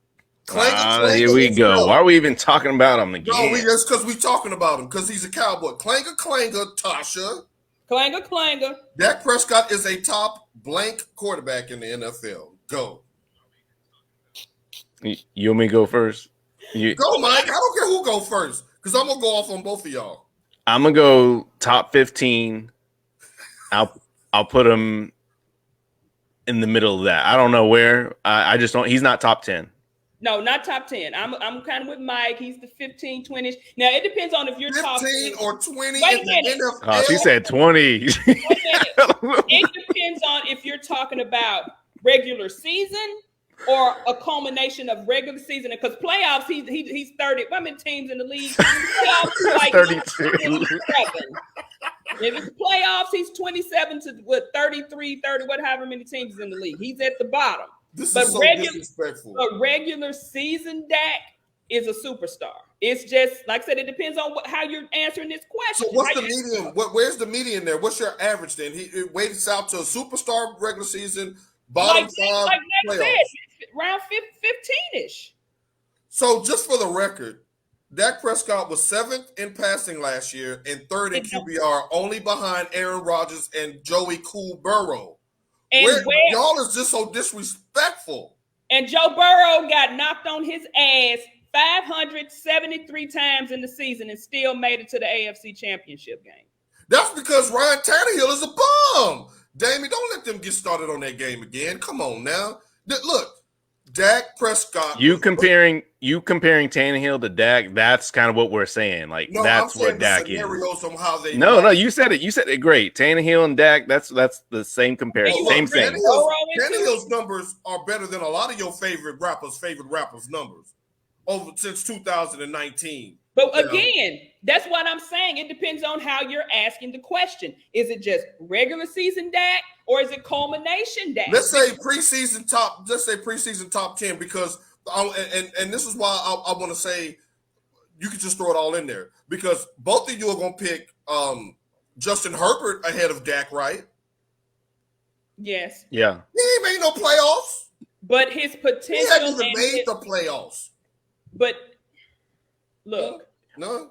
Here we go. Why are we even talking about him again? No, that's because we talking about him because he's a Cowboy. Clanger, Tasha. Clanger. Dak Prescott is a top blank quarterback in the NFL. Go. You want me to go first? Go, Mike. I don't care who go first. Because I'm going to go off on both of y'all. I'm gonna go top 15. I'll put him in the middle of that. I don't know where. I just don't. He's not top 10. No, not top 10. I'm kind of with Mike. He's the 15, 20. Now it depends on if you're 15 top 10 or 20 Wait in a minute. the NFL. Oh, she said 20. Wait a minute. It depends on if you're talking about regular season or a culmination of regular season. Because playoffs, he's 30. How many teams in the league? Playoffs, he's like 32. 27. If it's playoffs, he's 27 to 33, 30, whatever many teams is in the league. He's at the bottom. This But is so disrespectful. But regular season Dak is a superstar. It's just, like I said, it depends on how you're answering this question. So what's the median? Where's the median there? What's your average then? He weights out to a superstar regular season, bottom five like Dak playoffs. said, around 15-ish. So just for the record, Dak Prescott was 7th in passing last year and 3rd in QBR, only behind Aaron Rodgers and Joey Cool Burrow. Y'all is just so disrespectful. And Joe Burrow got knocked on his ass 573 times in the season and still made it to the AFC Championship game. That's because Ryan Tannehill is a bum. Damien, don't let them get started on that game again. Come on now. Look, Dak Prescott. You comparing Tannehill to Dak, that's kind of what we're saying. Like, no, that's what Dak is. On how they no, you said it. You said it great. Tannehill and Dak, that's the same comparison. Same thing. Tannehill's numbers are better than a lot of your favorite rappers' numbers since 2019. But again, that's what I'm saying. It depends on how you're asking the question. Is it just regular season Dak or is it culmination Dak? Let's say preseason top 10 because and this is why I want to say you could just throw it all in there because both of you are going to pick Justin Herbert ahead of Dak, right? Yes. Yeah. He ain't made no playoffs. But his potential. He hasn't even made the playoffs. But look. No.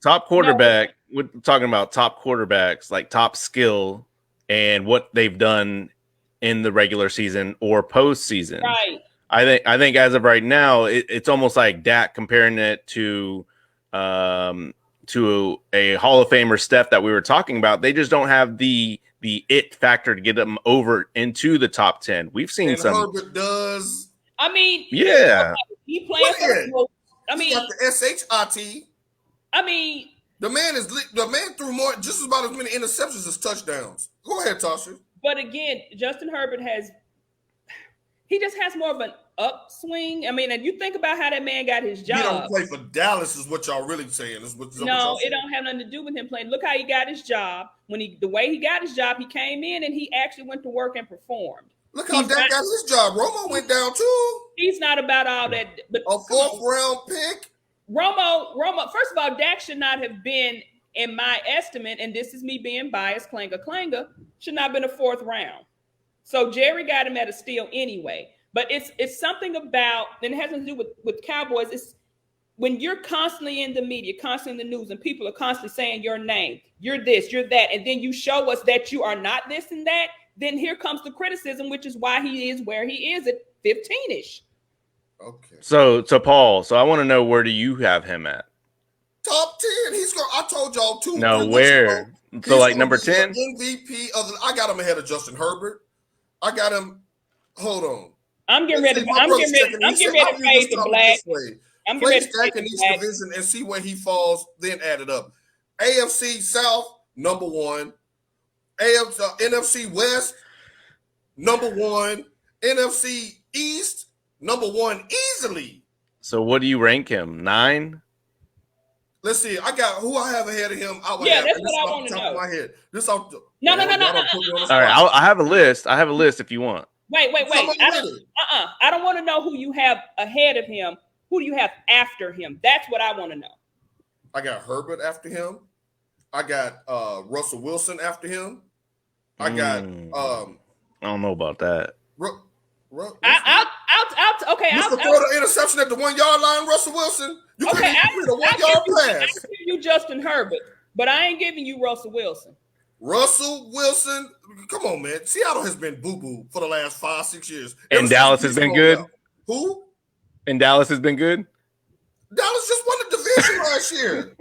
Top quarterback. No. We're talking about top quarterbacks, like top skill and what they've done in the regular season or postseason. Right. I think as of right now, it's almost like Dak comparing it to a Hall of Famer Steph that we were talking about. They just don't have the it factor to get them over into the top 10. We've seen and some. Herbert does. I mean, yeah. He playing for. I mean, got the SHIT. I mean, the man threw just about as many interceptions as touchdowns. Go ahead, Tasha. But again, Justin Herbert just has more of an upswing. I mean, and you think about how that man got his job. He don't play for Dallas, is what y'all really saying. No, it don't have nothing to do with him playing. Look how he got his job. The way he got his job, he came in and he actually went to work and performed. Look how Dak got his job. Romo went down too. He's not about all that. But a 4th round pick. Romo. First of all, Dak should not have been, in my estimate, and this is me being biased, clanger, should not have been a 4th round. So Jerry got him at a steal anyway. But it's something about, and it has nothing to do with Cowboys. It's when you're constantly in the media, constantly in the news, and people are constantly saying your name, you're this, you're that, and then you show us that you are not this and that, then here comes the criticism, which is why he is where he is at 15-ish. Okay. So Paul, I want to know, where do you have him at? Top 10. I told y'all 2. No, where? So like number 10? MVP I got him ahead of Justin Herbert. I got him. Hold on. I'm getting ready to fade to Black. I'm getting ready to stack in each division and see where he falls, then add it up. AFC South, number 1. NFC West, number 1. NFC East, number 1 easily. So what do you rank him? 9? Let's see. I got who I have ahead of him. That's what I want to know. My head. This off. No. All right, I have a list. I have a list if you want. Wait. I don't want to know who you have ahead of him. Who do you have after him? That's what I want to know. I got Herbert after him. I got Russell Wilson after him. I got I don't know about that. I'll throw the interception at the 1 yard line, Russell Wilson. You could have the 1 yard pass. I'll give you Justin Herbert, but I ain't giving you Russell Wilson. Russell Wilson, come on, man. Seattle has been boo-boo for the last 5-6 years. And Dallas has been good? Who? And Dallas has been good? Dallas just won the division last year.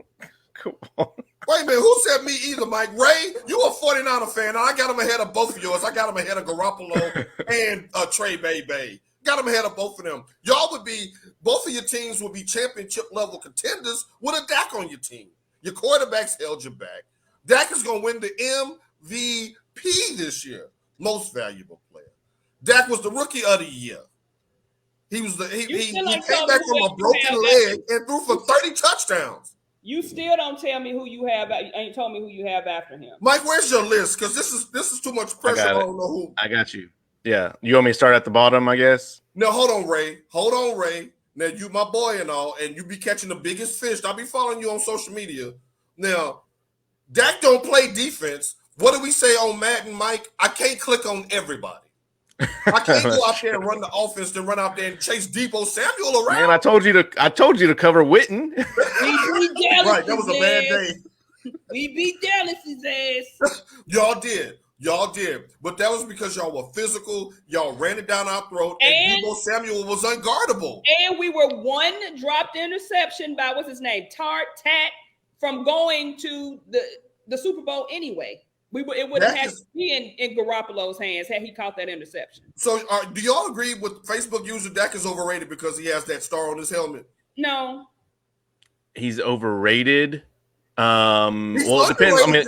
Come on. Wait a minute, who said me either, Mike? Ray, you a 49er fan, and I got him ahead of both of yours. I got him ahead of Garoppolo and Trey Bay. Got him ahead of both of them. Y'all would be, both of your teams would be championship level contenders with a Dak on your team. Your quarterbacks held you back. Dak is going to win the MVP this year, most valuable player. Dak was the rookie of the year. He was he came back from a broken leg and threw for 30 touchdowns. You still don't tell me who you have. Ain't told me who you have after him. Mike, where's your list? Because this is too much pressure. I don't know who. I got you. Yeah, you want me to start at the bottom? I guess. No, hold on, Ray. Now you my boy and all, and you be catching the biggest fish. I'll be following you on social media. Now, Dak don't play defense. What do we say on Madden, Mike? I can't click on everybody. I can't go out there and run the offense, then run out there and chase Debo Samuel around. Man, I told you to cover Witten. Right, that was a bad day. We beat Dallas's ass. Y'all did. But that was because y'all were physical. Y'all ran it down our throat, and Debo Samuel was unguardable. And we were one dropped interception by what's his name, Tat, from going to the Super Bowl anyway. It would have had to be in Garoppolo's hands had he caught that interception. So, do y'all agree with Facebook user Dak is overrated because he has that star on his helmet? No, he's overrated. Well, it depends. I mean,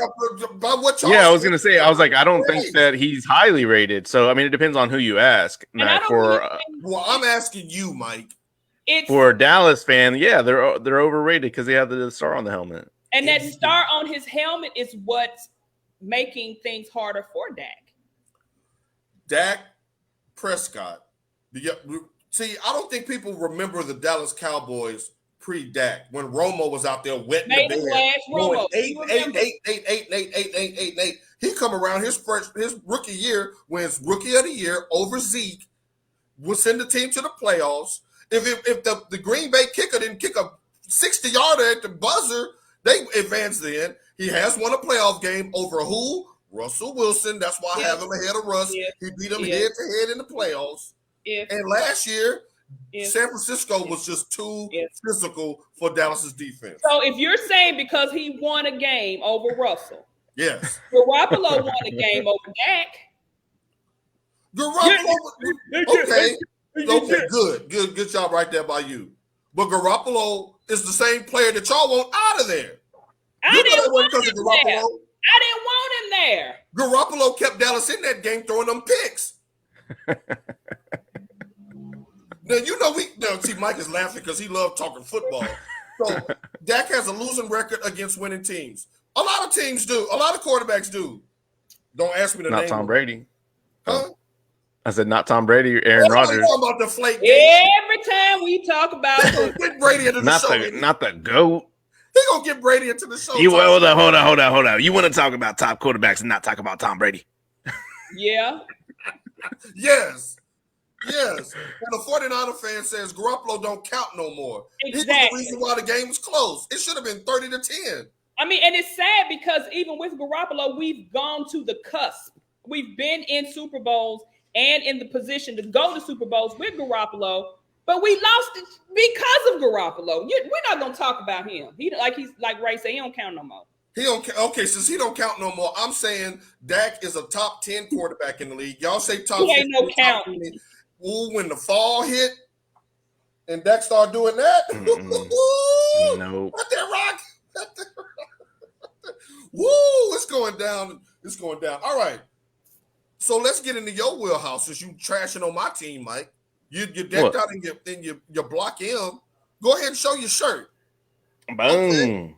by what I was gonna say. I was like, I don't think that he's highly rated. So, I mean, it depends on who you ask. Well, I'm asking you, Mike. For a Dallas fan, yeah, they're overrated because they have the star on the helmet, and that star on his helmet is what's making things harder for Dak. Dak Prescott. See, I don't think people remember the Dallas Cowboys pre-Dak when Romo was out there wetting the bed. 8. He come around his rookie year, wins rookie of the year over Zeke, will send the team to the playoffs. If the Green Bay kicker didn't kick a 60-yarder at the buzzer, they advanced then. He has won a playoff game over who? Russell Wilson. That's why I have him ahead of Russ. He beat him head-to-head in the playoffs. And last year, San Francisco was just too physical for Dallas's defense. So if you're saying because he won a game over Russell, yes, Garoppolo won a game over Dak. Okay, good job right there by you. But Garoppolo is the same player that y'all want out of there. I didn't want him there. Garoppolo kept Dallas in that game throwing them picks. Now, see, Mike is laughing because he loved talking football. So Dak has a losing record against winning teams. A lot of teams do. A lot of quarterbacks do. Don't ask me to name. Not Tom Brady. Huh? I said not Tom Brady or Aaron Rodgers. About the flake game. Every time we talk about get Brady into the show. Not the GOAT. He gonna get Brady into the show. Hold on. You want to talk about top quarterbacks and not talk about Tom Brady? Yeah. Yes. And the 49er fan says Garoppolo don't count no more. Exactly. He was the reason why the game was close. It should have been 30-10. I mean, and it's sad because even with Garoppolo, we've gone to the cusp. We've been in Super Bowls and in the position to go to Super Bowls with Garoppolo, but we lost it because of Garoppolo. We're not going to talk about him. He's like Ray said, he don't count no more. Okay, since he don't count no more, I'm saying Dak is a top 10 quarterback in the league. Y'all say top 10. He ain't no count. Ooh, when the fall hit and Dak started doing that. No. Let that rock. Woo, it's going down. All right. So let's get into your wheelhouse since you trashing on my team, Mike. You decked out in your block M. Go ahead and show your shirt. Boom. Okay.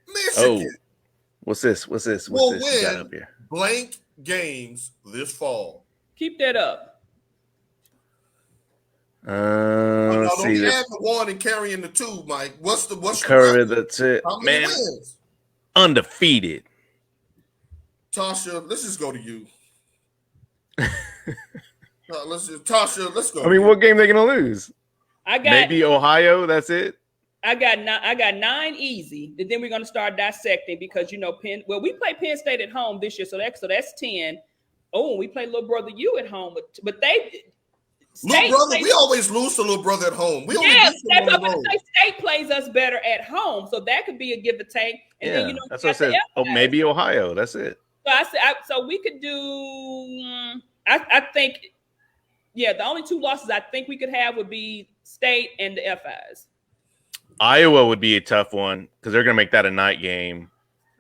Michigan. Oh, what's this? Will you got up here? Blank games this fall. Keep that up. Let's see. Don't add the one and carrying the two, Mike. What's cover the tip, man? Wins? Undefeated. Tasha, let's just go to you. Tasha, let's go. I mean, what game they gonna lose? Maybe Ohio. That's it. I got 9 easy. And then we're gonna start dissecting because we play Penn State at home this year, so that's 10. Oh, we play little brother U at home, but Little brother, we always lose to little brother at home. We only beat them on the road. State plays us better at home, so that could be a give or take. And then that's what I said. Oh, maybe Ohio. That's it. So I said, so we could do. I think, the only 2 losses I think we could have would be State and the FIs. Iowa would be a tough one because they're going to make that a night game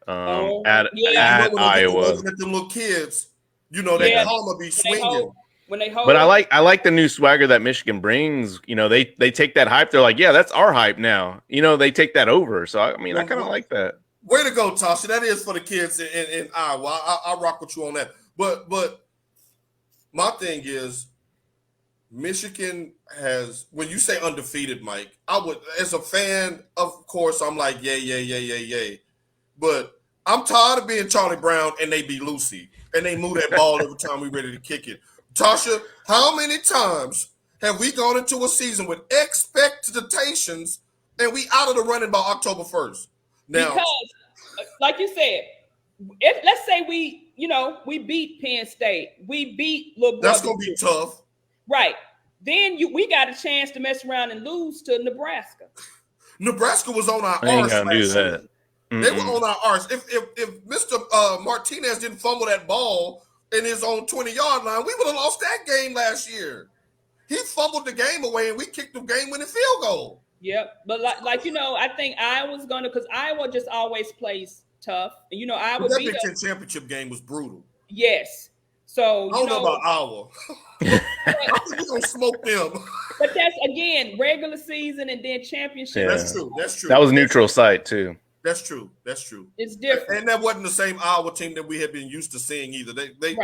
at Iowa. Looking at the little kids, that karma be swinging. But I like the new swagger that Michigan brings. They take that hype. They're like, yeah, that's our hype now. They take that over. So I kind of like that. Way to go, Tasha. That is for the kids in Iowa. I rock with you on that. But my thing is, Michigan has, when you say undefeated, Mike, I would, as a fan, of course, I'm like, yay. But I'm tired of being Charlie Brown and they be Lucy and they move that ball every time we ready to kick it. Tasha, how many times have we gone into a season with expectations and we out of the running by October 1st? Now, because, like you said, let's say we beat Penn State, we beat little brother. That's gonna be tough, right? Then we got a chance to mess around and lose to Nebraska. Nebraska was on our arse. They Mm-mm. were on our arse. If Mr. Martinez didn't fumble that ball in his own 20-yard line, we would have lost that game last year. He fumbled the game away, and we kicked the game-winning field goal. Yep, but I think Iowa's gonna, because Iowa just always plays tough, and Iowa. That Big Ten championship game was brutal. Yes, so I don't know about Iowa. I think we're gonna smoke them. But that's again regular season and then championship. Yeah. That's true. That was neutral site too. That's true. It's different. And that wasn't the same Iowa team that we had been used to seeing either. They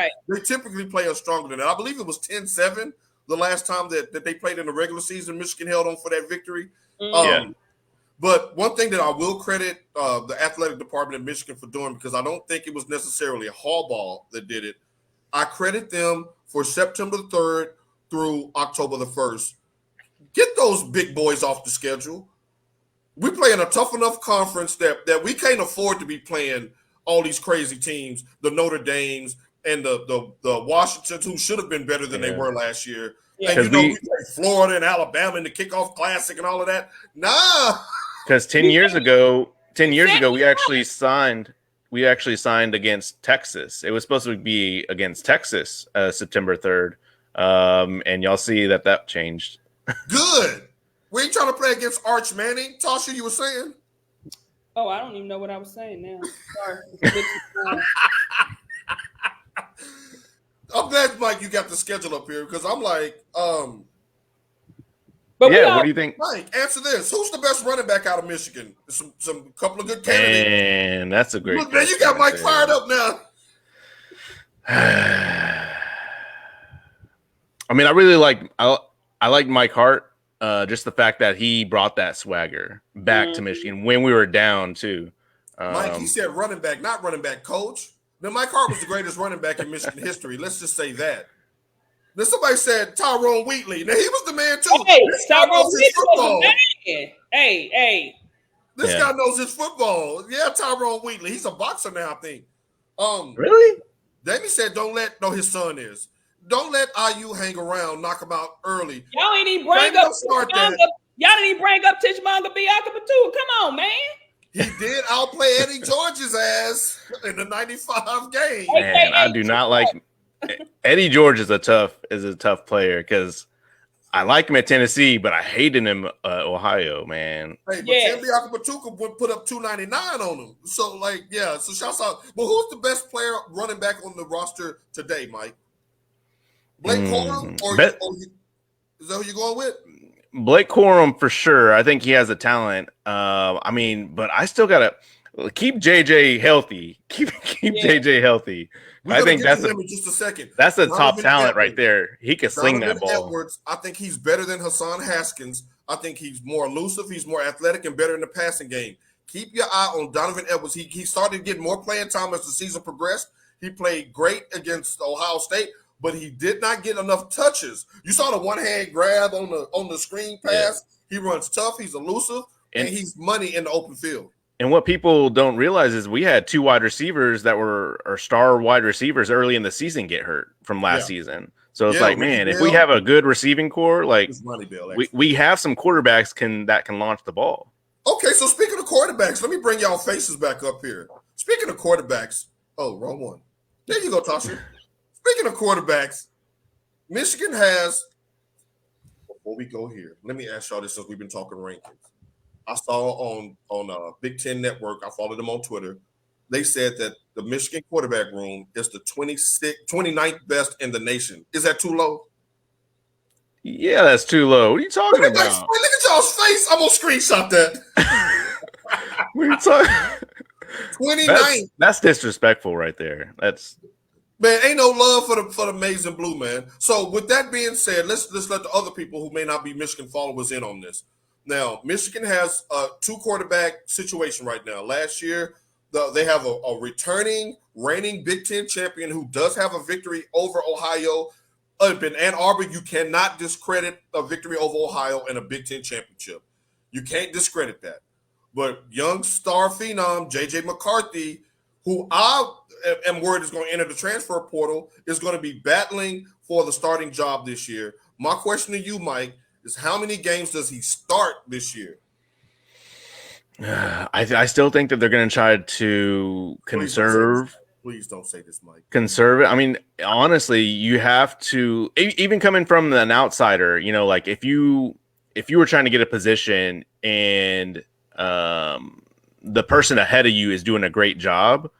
typically play us stronger than that. I believe it was 10-7 the last time that they played in the regular season. Michigan held on for that victory. But one thing that I will credit the athletic department of Michigan for doing, because I don't think it was necessarily a Harbaugh that did it, I credit them for September 3rd through October the 1st. Get those big boys off the schedule. We play in a tough enough conference that we can't afford to be playing all these crazy teams, the Notre Dames and the Washingtons, who should have been better than they were last year. Yeah. And we play Florida and Alabama in the kickoff classic and all of that. Nah. Because 10 years ago, we actually signed against Texas. It was supposed to be against Texas September 3rd. And y'all see that changed. Good. We ain't trying to play against Arch Manning. Tasha, you were saying? Oh, I don't even know what I was saying now. Sorry. I'm glad, Mike, you got the schedule up here because I'm like, but what do you think? Mike, answer this. Who's the best running back out of Michigan? Some couple of good candidates. And that's a great question. Man, you got Mike fired up now. I mean, I really like Mike Hart. Just the fact that he brought that swagger back to Michigan when we were down too. Mike, he said running back, not running back coach. Now, Mike Hart was the greatest running back in Michigan history. Let's just say that. Then somebody said Tyrone Wheatley. Now, he was the man too. Hey, Tyrone Wheatley was the man. Hey. This guy knows his football. Yeah, Tyrone Wheatley. He's a boxer now, I think. Really? Damie said his son is. Don't let IU hang around, knock him out early. Y'all ain't even bring up Tishmanga Biakapatua. Come on, man. He did outplay Eddie George's ass in the 95 game. Man, I do not like Eddie George is a tough player because I like him at Tennessee, but I hated him at Ohio, man. Hey, but Tim Biakapatua would put up 299 on him. So, so shouts out. But who's the best player running back on the roster today, Mike? Blake Corum, is that who you're going with? Blake Corum for sure. I think he has the talent. But I still gotta keep JJ healthy. Keep JJ healthy. I think that's in just a second. That's a top talent right there. He can sling that ball. Edwards, I think he's better than Hassan Haskins. I think he's more elusive. He's more athletic and better in the passing game. Keep your eye on Donovan Edwards. He started getting more playing time as the season progressed. He played great against Ohio State, but he did not get enough touches. You saw the one-hand grab on the screen pass. Yeah. He runs tough. He's elusive, and he's money in the open field. And what people don't realize is we had 2 wide receivers that were our star wide receivers early in the season get hurt from last season. So it's Yeah, like, Ricky man, if Bell. we have a good receiving core, like It's Ronnie Bell, we have some quarterbacks that can launch the ball. Okay, so speaking of quarterbacks, let me bring y'all faces back up here. Speaking of quarterbacks, oh, wrong one. There you go, Tasha. Speaking of quarterbacks, Michigan has, before we go here, let me ask y'all this since we've been talking rankings. I saw on Big Ten Network, I followed them on Twitter, they said that the Michigan quarterback room is the 29th best in the nation. Is that too low? Yeah, that's too low. What are you talking Look about? at y'all's face. I'm going to screenshot that. What are you talking 29th. That's disrespectful right there. That's Man, ain't no love for the maize and blue, man. So with that being said, let's let the other people who may not be Michigan followers in on this. Now, Michigan has a 2-quarterback situation right now. Last year, they have a returning, reigning Big Ten champion who does have a victory over Ohio. In Ann Arbor, you cannot discredit a victory over Ohio in a Big Ten championship. You can't discredit that. But young star phenom, J.J. McCarthy, who I am worried is going to enter the transfer portal, is going to be battling for the starting job this year. My question to you, Mike, is how many games does he start this year? I still think that they're going to try to conserve. Please don't say this, Mike. Conserve it. I mean, honestly, you have to, even coming from an outsider, you know, like if you were trying to get a position and the person ahead of you is doing a great job,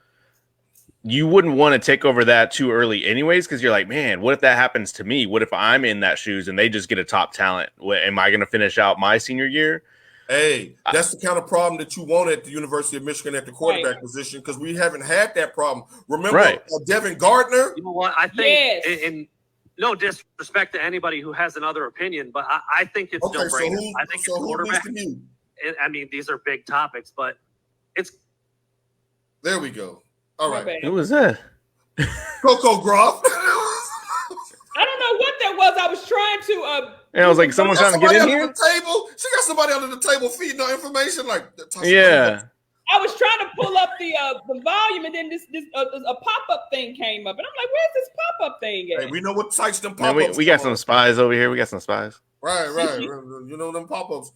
you wouldn't want to take over that too early anyways, because you're like, man, what if that happens to me? What if I'm in that shoes and they just get a top talent? Am I going to finish out my senior year? Hey, that's the kind of problem that you want at the University of Michigan at the quarterback position, because we haven't had that problem. Remember Devin Gardner? You know what? I think, in no disrespect to anybody who has another opinion, but I think it's no brainer. I think it's quarterback. I mean, these are big topics, but it's. There we go. All right. Who was that? Coco Groff. I don't know what that was. I was trying to. And I was like, someone's trying to get in here. The table. She got somebody under the table feeding her information. Like, yeah. I was trying to pull up the volume, and then this a pop-up thing came up, and I'm like, "Where's this pop-up thing at?" Hey, we know what sites them pop-ups. We got some spies over here. We got some spies. Right. You know them pop-ups.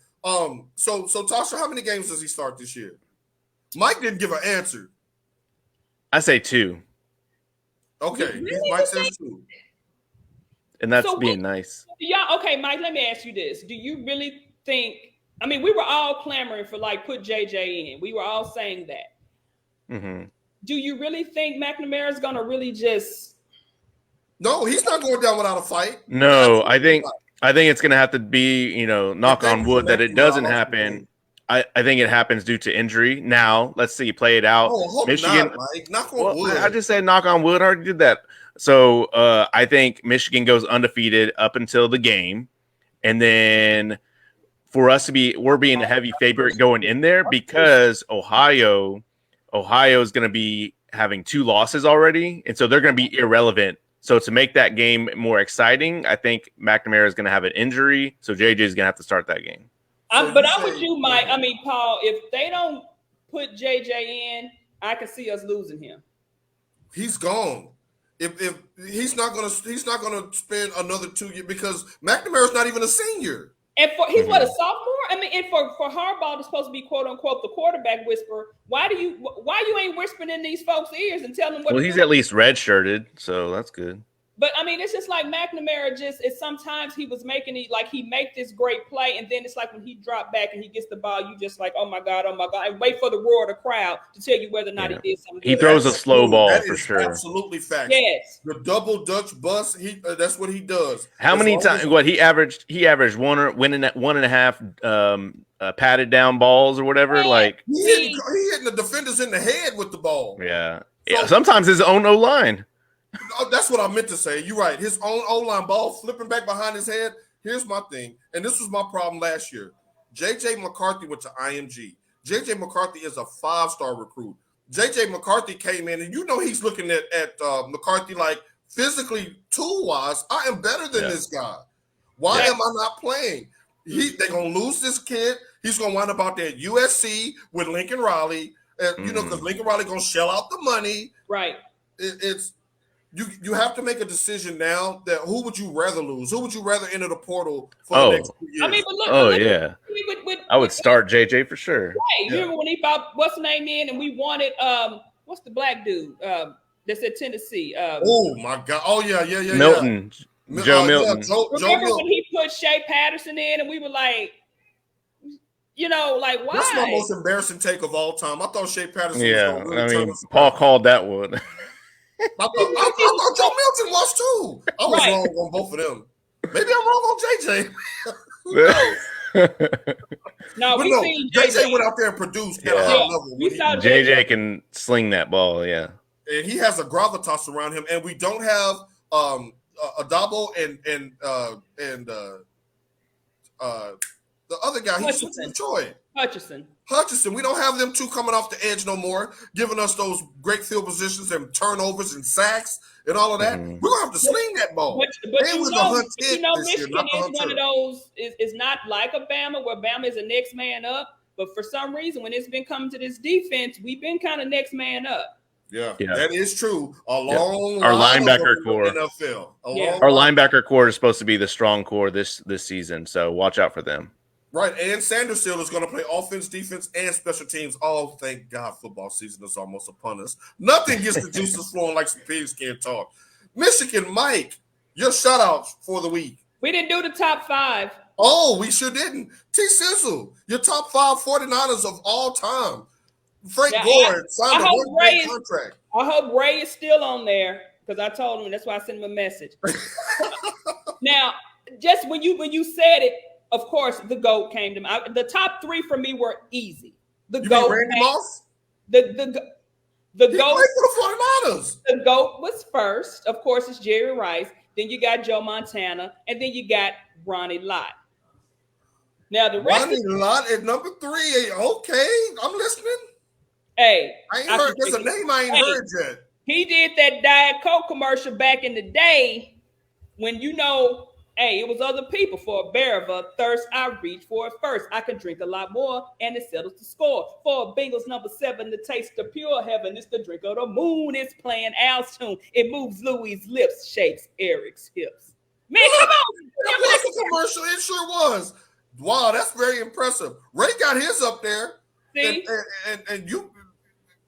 So Tasha, how many games does he start this year? Mike didn't give an answer. I say 2. Okay, Mike says 2. And that's being nice. Y'all, okay, Mike, let me ask you this. Do you really think, I mean, we were all clamoring for, like, put JJ in. We were all saying that. Mm-hmm. Do you really think McNamara's going to really just... No, he's not going down without a fight. No, I think it's going to have to be, you know, knock on wood that it doesn't happen. I think it happens due to injury. Now, let's see, play it out. Oh, Michigan, not, Mike. Knock on wood. I just said knock on wood. I already did that. So I think Michigan goes undefeated up until the game. And then for us to we're being a heavy favorite going in there because Ohio is going to be having 2 losses already. And so they're going to be irrelevant. So to make that game more exciting, I think McNamara is going to have an injury. So JJ is going to have to start that game. But I'm with you, Mike. I mean, Paul, if they don't put JJ in, I can see us losing him. He's gone. If he's not gonna spend another 2 years because McNamara's not even a senior. And he's what, a sophomore? I mean, and for Harbaugh to supposed to be quote unquote the quarterback whisperer, why you ain't whispering in these folks' ears and telling them what? Well, he's at least redshirted, so that's good. But I mean, it's just like McNamara sometimes he was making it like he make this great play, and then it's like when he dropped back and he gets the ball, you just like, oh my God, and wait for the roar of the crowd to tell you whether or not he did something. He throws a slow ball for sure. Absolutely fact. Yes. The double Dutch bust, that's what he does. How many times what he averaged 1.5 padded down balls or whatever. Man, like he hitting the defenders in the head with the ball. Yeah. Sometimes his own O-line. That's what I meant to say. You're right. His own O-line ball flipping back behind his head. Here's my thing, and this was my problem last year. J.J. McCarthy went to IMG. J.J. McCarthy is a 5-star recruit. J.J. McCarthy came in, and you know he's looking at McCarthy like physically, tool-wise, I am better than this guy. Why am I not playing? They're going to lose this kid. He's going to wind up out there at USC with Lincoln Riley, you know, because Lincoln Riley going to shell out the money. Right. you have to make a decision now that who would you rather lose? Who would you rather enter the portal for the next 2 years? I mean, but look, I would start JJ for sure. Right. You remember when he brought what's the name in and we wanted what's the black dude that's at Tennessee? Oh my God. Oh yeah. Milton. Joe Milton. Remember when he put Shea Patterson in and we were like, like why? That's my most embarrassing take of all time. I thought Shea Patterson was really Paul called that one. I thought Joe Milton was too. I was wrong on both of them. Maybe I'm wrong on JJ. No, JJ went out there and produced at a high level. JJ can sling that ball, and he has a gravitas around him. And we don't have Adabo and the other guy. He's from Detroit. Hutchinson. We don't have them two coming off the edge no more, giving us those great field positions and turnovers and sacks and all of that. We're gonna have to sling that ball. But Michigan is one of those. Is not like a Bama, where Bama is a next man up. But for some reason, when it's been coming to this defense, we've been kind of next man up. Yeah, that is true. Our linebacker core. NFL. Our linebacker core is supposed to be the strong core this season, so watch out for them. Right, and Sanderson is going to play offense, defense, and special teams. Oh, thank God, football season is almost upon us. Nothing gets the juices flowing like some pigs can't talk. Michigan, Mike, your shout-outs for the week. We didn't do the top 5. Oh, we sure didn't. T-Sizzle, your top 5 49ers of all time. Frank Gore signed a one-day contract. I hope Ray is still on there because I told him. That's why I sent him a message. Now, just when you said it, of course, the GOAT came to me. The top 3 for me were easy. The GOAT. Randy Moss? The GOAT. Played for the 49ers. The GOAT was first. Of course, it's Jerry Rice. Then you got Joe Montana, and then you got Ronnie Lott. Now the rest. Ronnie Lott at number 3. Okay, I'm listening. Hey, I ain't heard. There's a name I ain't heard yet. He did that Diet Coke commercial back in the day when hey, it was other people. For a bear of a thirst, I reach for it first. I can drink a lot more, and it settles the score. For Bengals number 7, the taste of pure heaven. It's the drink of the moon. It's playing Al's tune. It moves Louis' lips, shakes Eric's hips. Man, come on! That was a commercial. It sure was. Wow, that's very impressive. Ray got his up there. See? And you,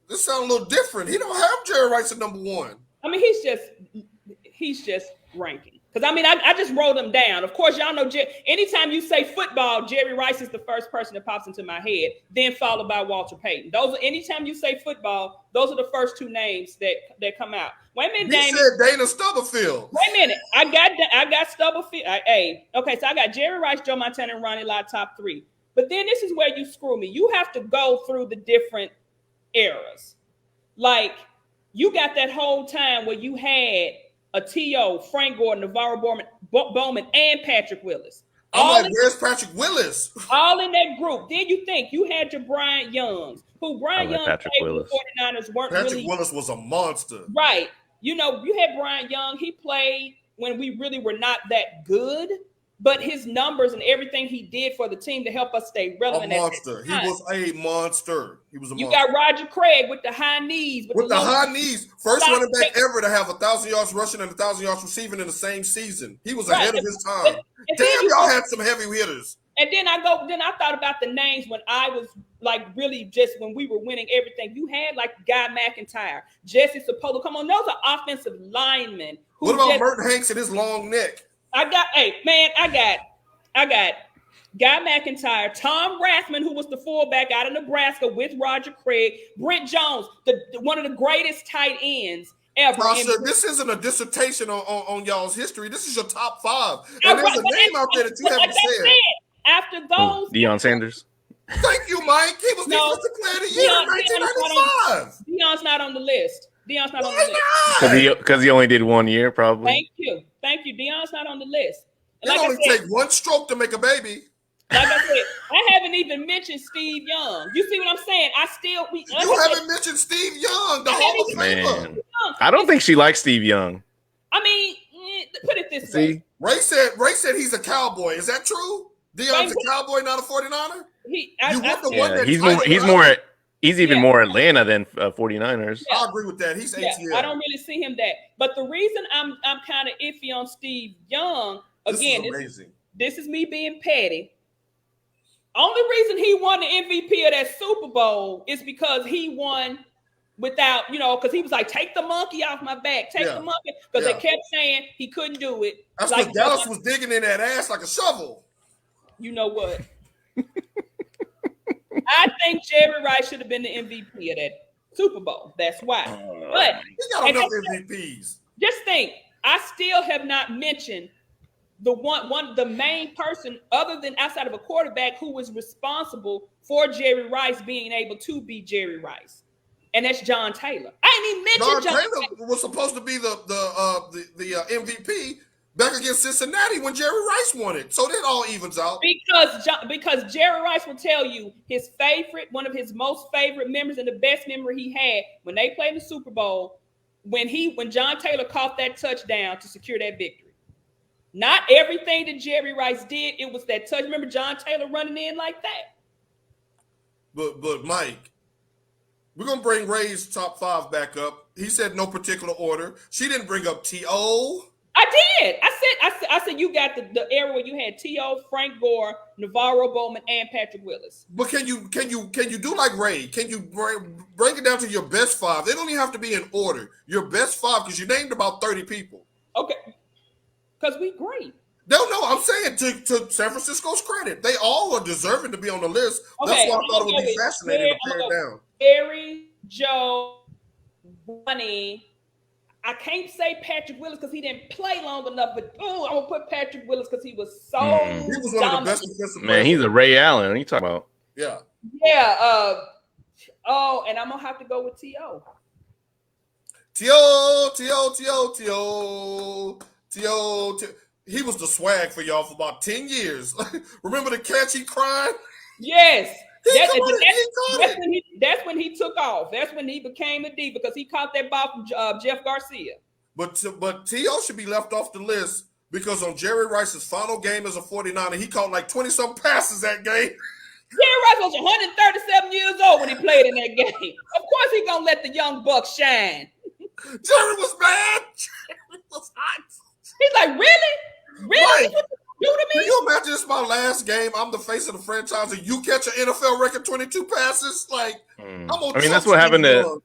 this sounds a little different. He don't have Jerry Rice at number 1. I mean, he's just ranking. Because, I mean, I just wrote them down. Of course, y'all know, anytime you say football, Jerry Rice is the first person that pops into my head, then followed by Walter Payton. Anytime you say football, those are the first 2 names that come out. Wait a minute, Damon. You said Dana Stubblefield. Wait a minute. I got Stubblefield. Okay, so I got Jerry Rice, Joe Montana, and Ronnie Lott, top 3. But then this is where you screw me. You have to go through the different eras. Like, you got that whole time where you had a T.O., Frank Gore, Navarro Bowman, and Patrick Willis. Where's Patrick Willis? All in that group. Then you think you had your Bryant Youngs, who Bryant Young played with the 49ers weren't Patrick really. Willis was a monster. Right. You had Bryant Young. He played when we really were not that good, but his numbers and everything he did for the team to help us stay relevant. A monster. He was a monster. You got Roger Craig with the high knees. With the high knees. First running back ever to have 1,000 yards rushing and 1,000 yards receiving in the same season. He was ahead of his time. Damn, y'all had some heavy hitters. And then I thought about the names when I was like really just when we were winning everything. You had like Guy McIntyre, Jesse Sapolo. Come on, those are offensive linemen. What about Merton Hanks and his long neck? I got Guy McIntyre, Tom Rathman, who was the fullback out of Nebraska with Roger Craig, Brent Jones, one of the greatest tight ends ever. This isn't a dissertation on y'all's history. This is your top 5. And there's a name out there that you haven't said. After those, Deion Sanders. Thank you, Mike. He was defensive player of the year in 1995. Deion's not on the list. Because he only did 1 year, probably. Thank you. Deion's not on the list. It only take one stroke to make a baby. Like I said, I haven't even mentioned Steve Young. You see what I'm saying? You haven't mentioned Steve Young, the Hall of Famer. I don't think she likes Steve Young. I mean, put it this way. Ray said he's a Cowboy. Is that true? Deion's a Cowboy, not a 49er? He's more He's even more Atlanta than 49ers. I agree with that. He's ATL. I don't really see him that. But the reason I'm kind of iffy on Steve Young, again, this is me being petty. Only reason he won the MVP of that Super Bowl is because he won without, because he was like, take the monkey off my back, take the monkey, because they kept saying he couldn't do it. That's like, Dallas was digging in that ass like a shovel. You know what? I think Jerry Rice should have been the MVP of that Super Bowl. That's why. But he got enough MVPs. Just think, I still have not mentioned the main person other than outside of a quarterback who was responsible for Jerry Rice being able to be Jerry Rice. And that's John Taylor. I didn't even mention John Taylor was supposed to be the MVP back against Cincinnati when Jerry Rice won it. So that all evens out. Because Jerry Rice will tell you one of his most favorite memories and the best memory he had when they played in the Super Bowl, when John Taylor caught that touchdown to secure that victory. Not everything that Jerry Rice did, it was that touch. Remember John Taylor running in like that? But Mike, we're going to bring Ray's top 5 back up. He said no particular order. She didn't bring up T.O. I did. I said you got the era where you had T.O., Frank Gore, Navarro Bowman, and Patrick Willis. But can you do like Ray? Can you break it down to your best 5? They don't even have to be in order. Your best 5, because you named about 30 people. Okay. Because we great. No, I'm saying to San Francisco's credit, they all are deserving to be on the list. Okay, that's why I thought it would be fascinating to pare it down. Barry, Joe, Bunny. I can't say Patrick Willis because he didn't play long enough, but I'm gonna put Patrick Willis because he was so. He was one of the best defensive players. He's a Ray Allen. What are you talking about? Yeah. Yeah. And I'm gonna have to go with T.O. T.O. He was the swag for y'all for about 10 years. Remember the catch he cried? Yes. That's when he took off. That's when he became a diva because he caught that ball from Jeff Garcia. But T.O. should be left off the list because on Jerry Rice's final game as a 49er, he caught like 20-some passes that game. Jerry Rice was 137 years old when he played in that game. Of course he gonna let the young buck shine. Jerry was mad. Jerry was hot. He's like, really? Really? Right. Can you imagine this is my last game? I'm the face of the franchise, and you catch an NFL record 22 passes. Like, that's what happened to.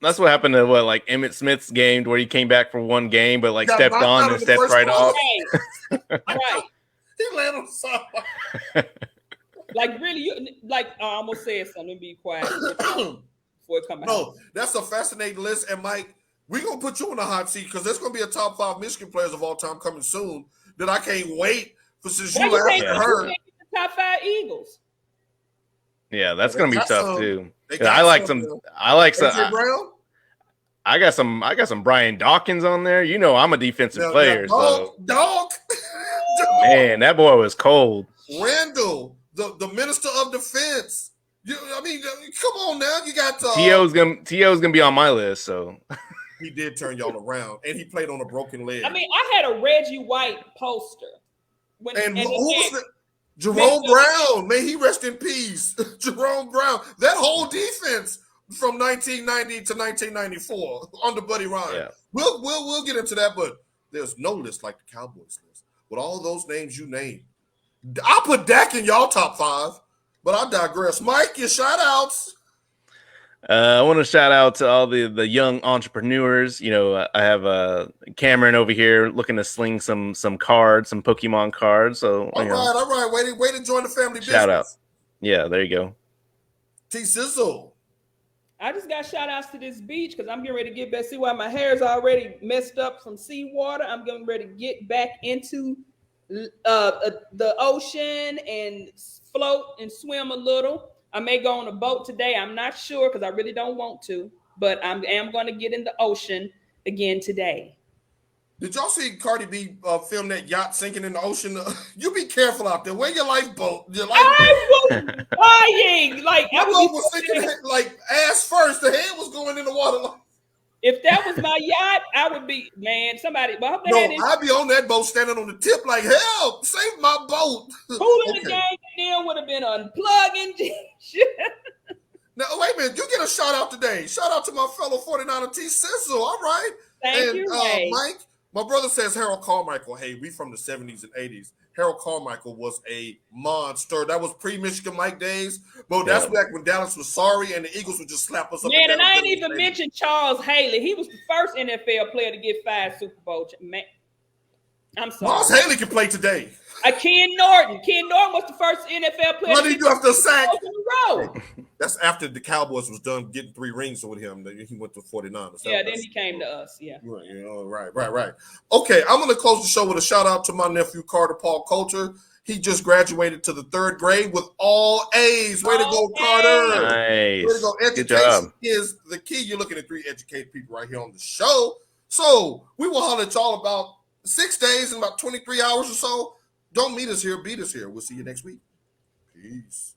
That's what happened to like Emmitt Smith's game, where he came back for one game, but like stepped on and stepped right off. Right. He landed on the sideline. Like really, I almost said something. Be quiet before it comes out. No, that's a fascinating list, and Mike, we're gonna put you in the hot seat because there's gonna be a top 5 Michigan players of all time coming soon. That I can't wait for since you after her. The top 5 Eagles. Yeah, that's gonna be tough too. I like some. Brown? I got some Brian Dawkins on there. You know, I'm a defensive player. Dog. Man, that boy was cold. Randall, the Minister of Defense. Come on now. You got T.O.'s gonna be on my list. So he did turn y'all around, and he played on a broken leg. I had a Reggie White poster. Jerome Brown, may he rest in peace. Jerome Brown, that whole defense from 1990 to 1994 under Buddy Ryan. Yeah. We'll get into that, but there's no list like the Cowboys list with all those names you named. I'll put Dak in y'all top 5, but I digress. Mike, your shout outs. I want to shout out to all the young entrepreneurs. You know, I have Cameron over here looking to sling some cards, some Pokemon cards. So all right. Way to join the family business. Shout out. Yeah, there you go. T-Sizzle. I just got shout outs to this beach because I'm getting ready to get back. See why my hair is already messed up from seawater. I'm getting ready to get back into the ocean and float and swim a little. I may go on a boat today. I'm not sure because I really don't want to, but I am going to get in the ocean again today. Did y'all see Cardi B film that yacht sinking in the ocean? You be careful out there. Where your lifeboat? I was dying. Like I was sinking like ass first. The head was going in the water. If that was my yacht, I would be, man, somebody. Well, I'd be on that boat standing on the tip like, help, save my boat. Who in the gang then would have been unplugging shit. Now, wait a minute. You get a shout out today. Shout out to my fellow 49er T Sizzle. All right. Thank you, Ray. Mike, my brother says Harold Carmichael. Hey, we from the 70s and 80s. Harold Carmichael was a monster. That was pre-Michigan Mike days. But that's back when Dallas was sorry and the Eagles would just slap us up. Man, and I ain't even mentioned Charles Haley. He was the first NFL player to get 5 Super Bowls. Man, I'm sorry. Charles Haley can play today. Ken Norton. Ken Norton was the first NFL player. What did he do after a sack? row. That's after the Cowboys was done getting 3 rings with him. He went to 49ers. Yeah, then he came to us. Yeah. Right. Okay, I'm going to close the show with a shout out to my nephew, Carter Paul Coulter. He just graduated to the 3rd grade with all A's. Way to go, Carter. Nice. Way to go. Education is the key. You're looking at 3 educated people right here on the show. So we will holler at y'all about 6 days and about 23 hours or so. Don't meet us here. Beat us here. We'll see you next week. Peace.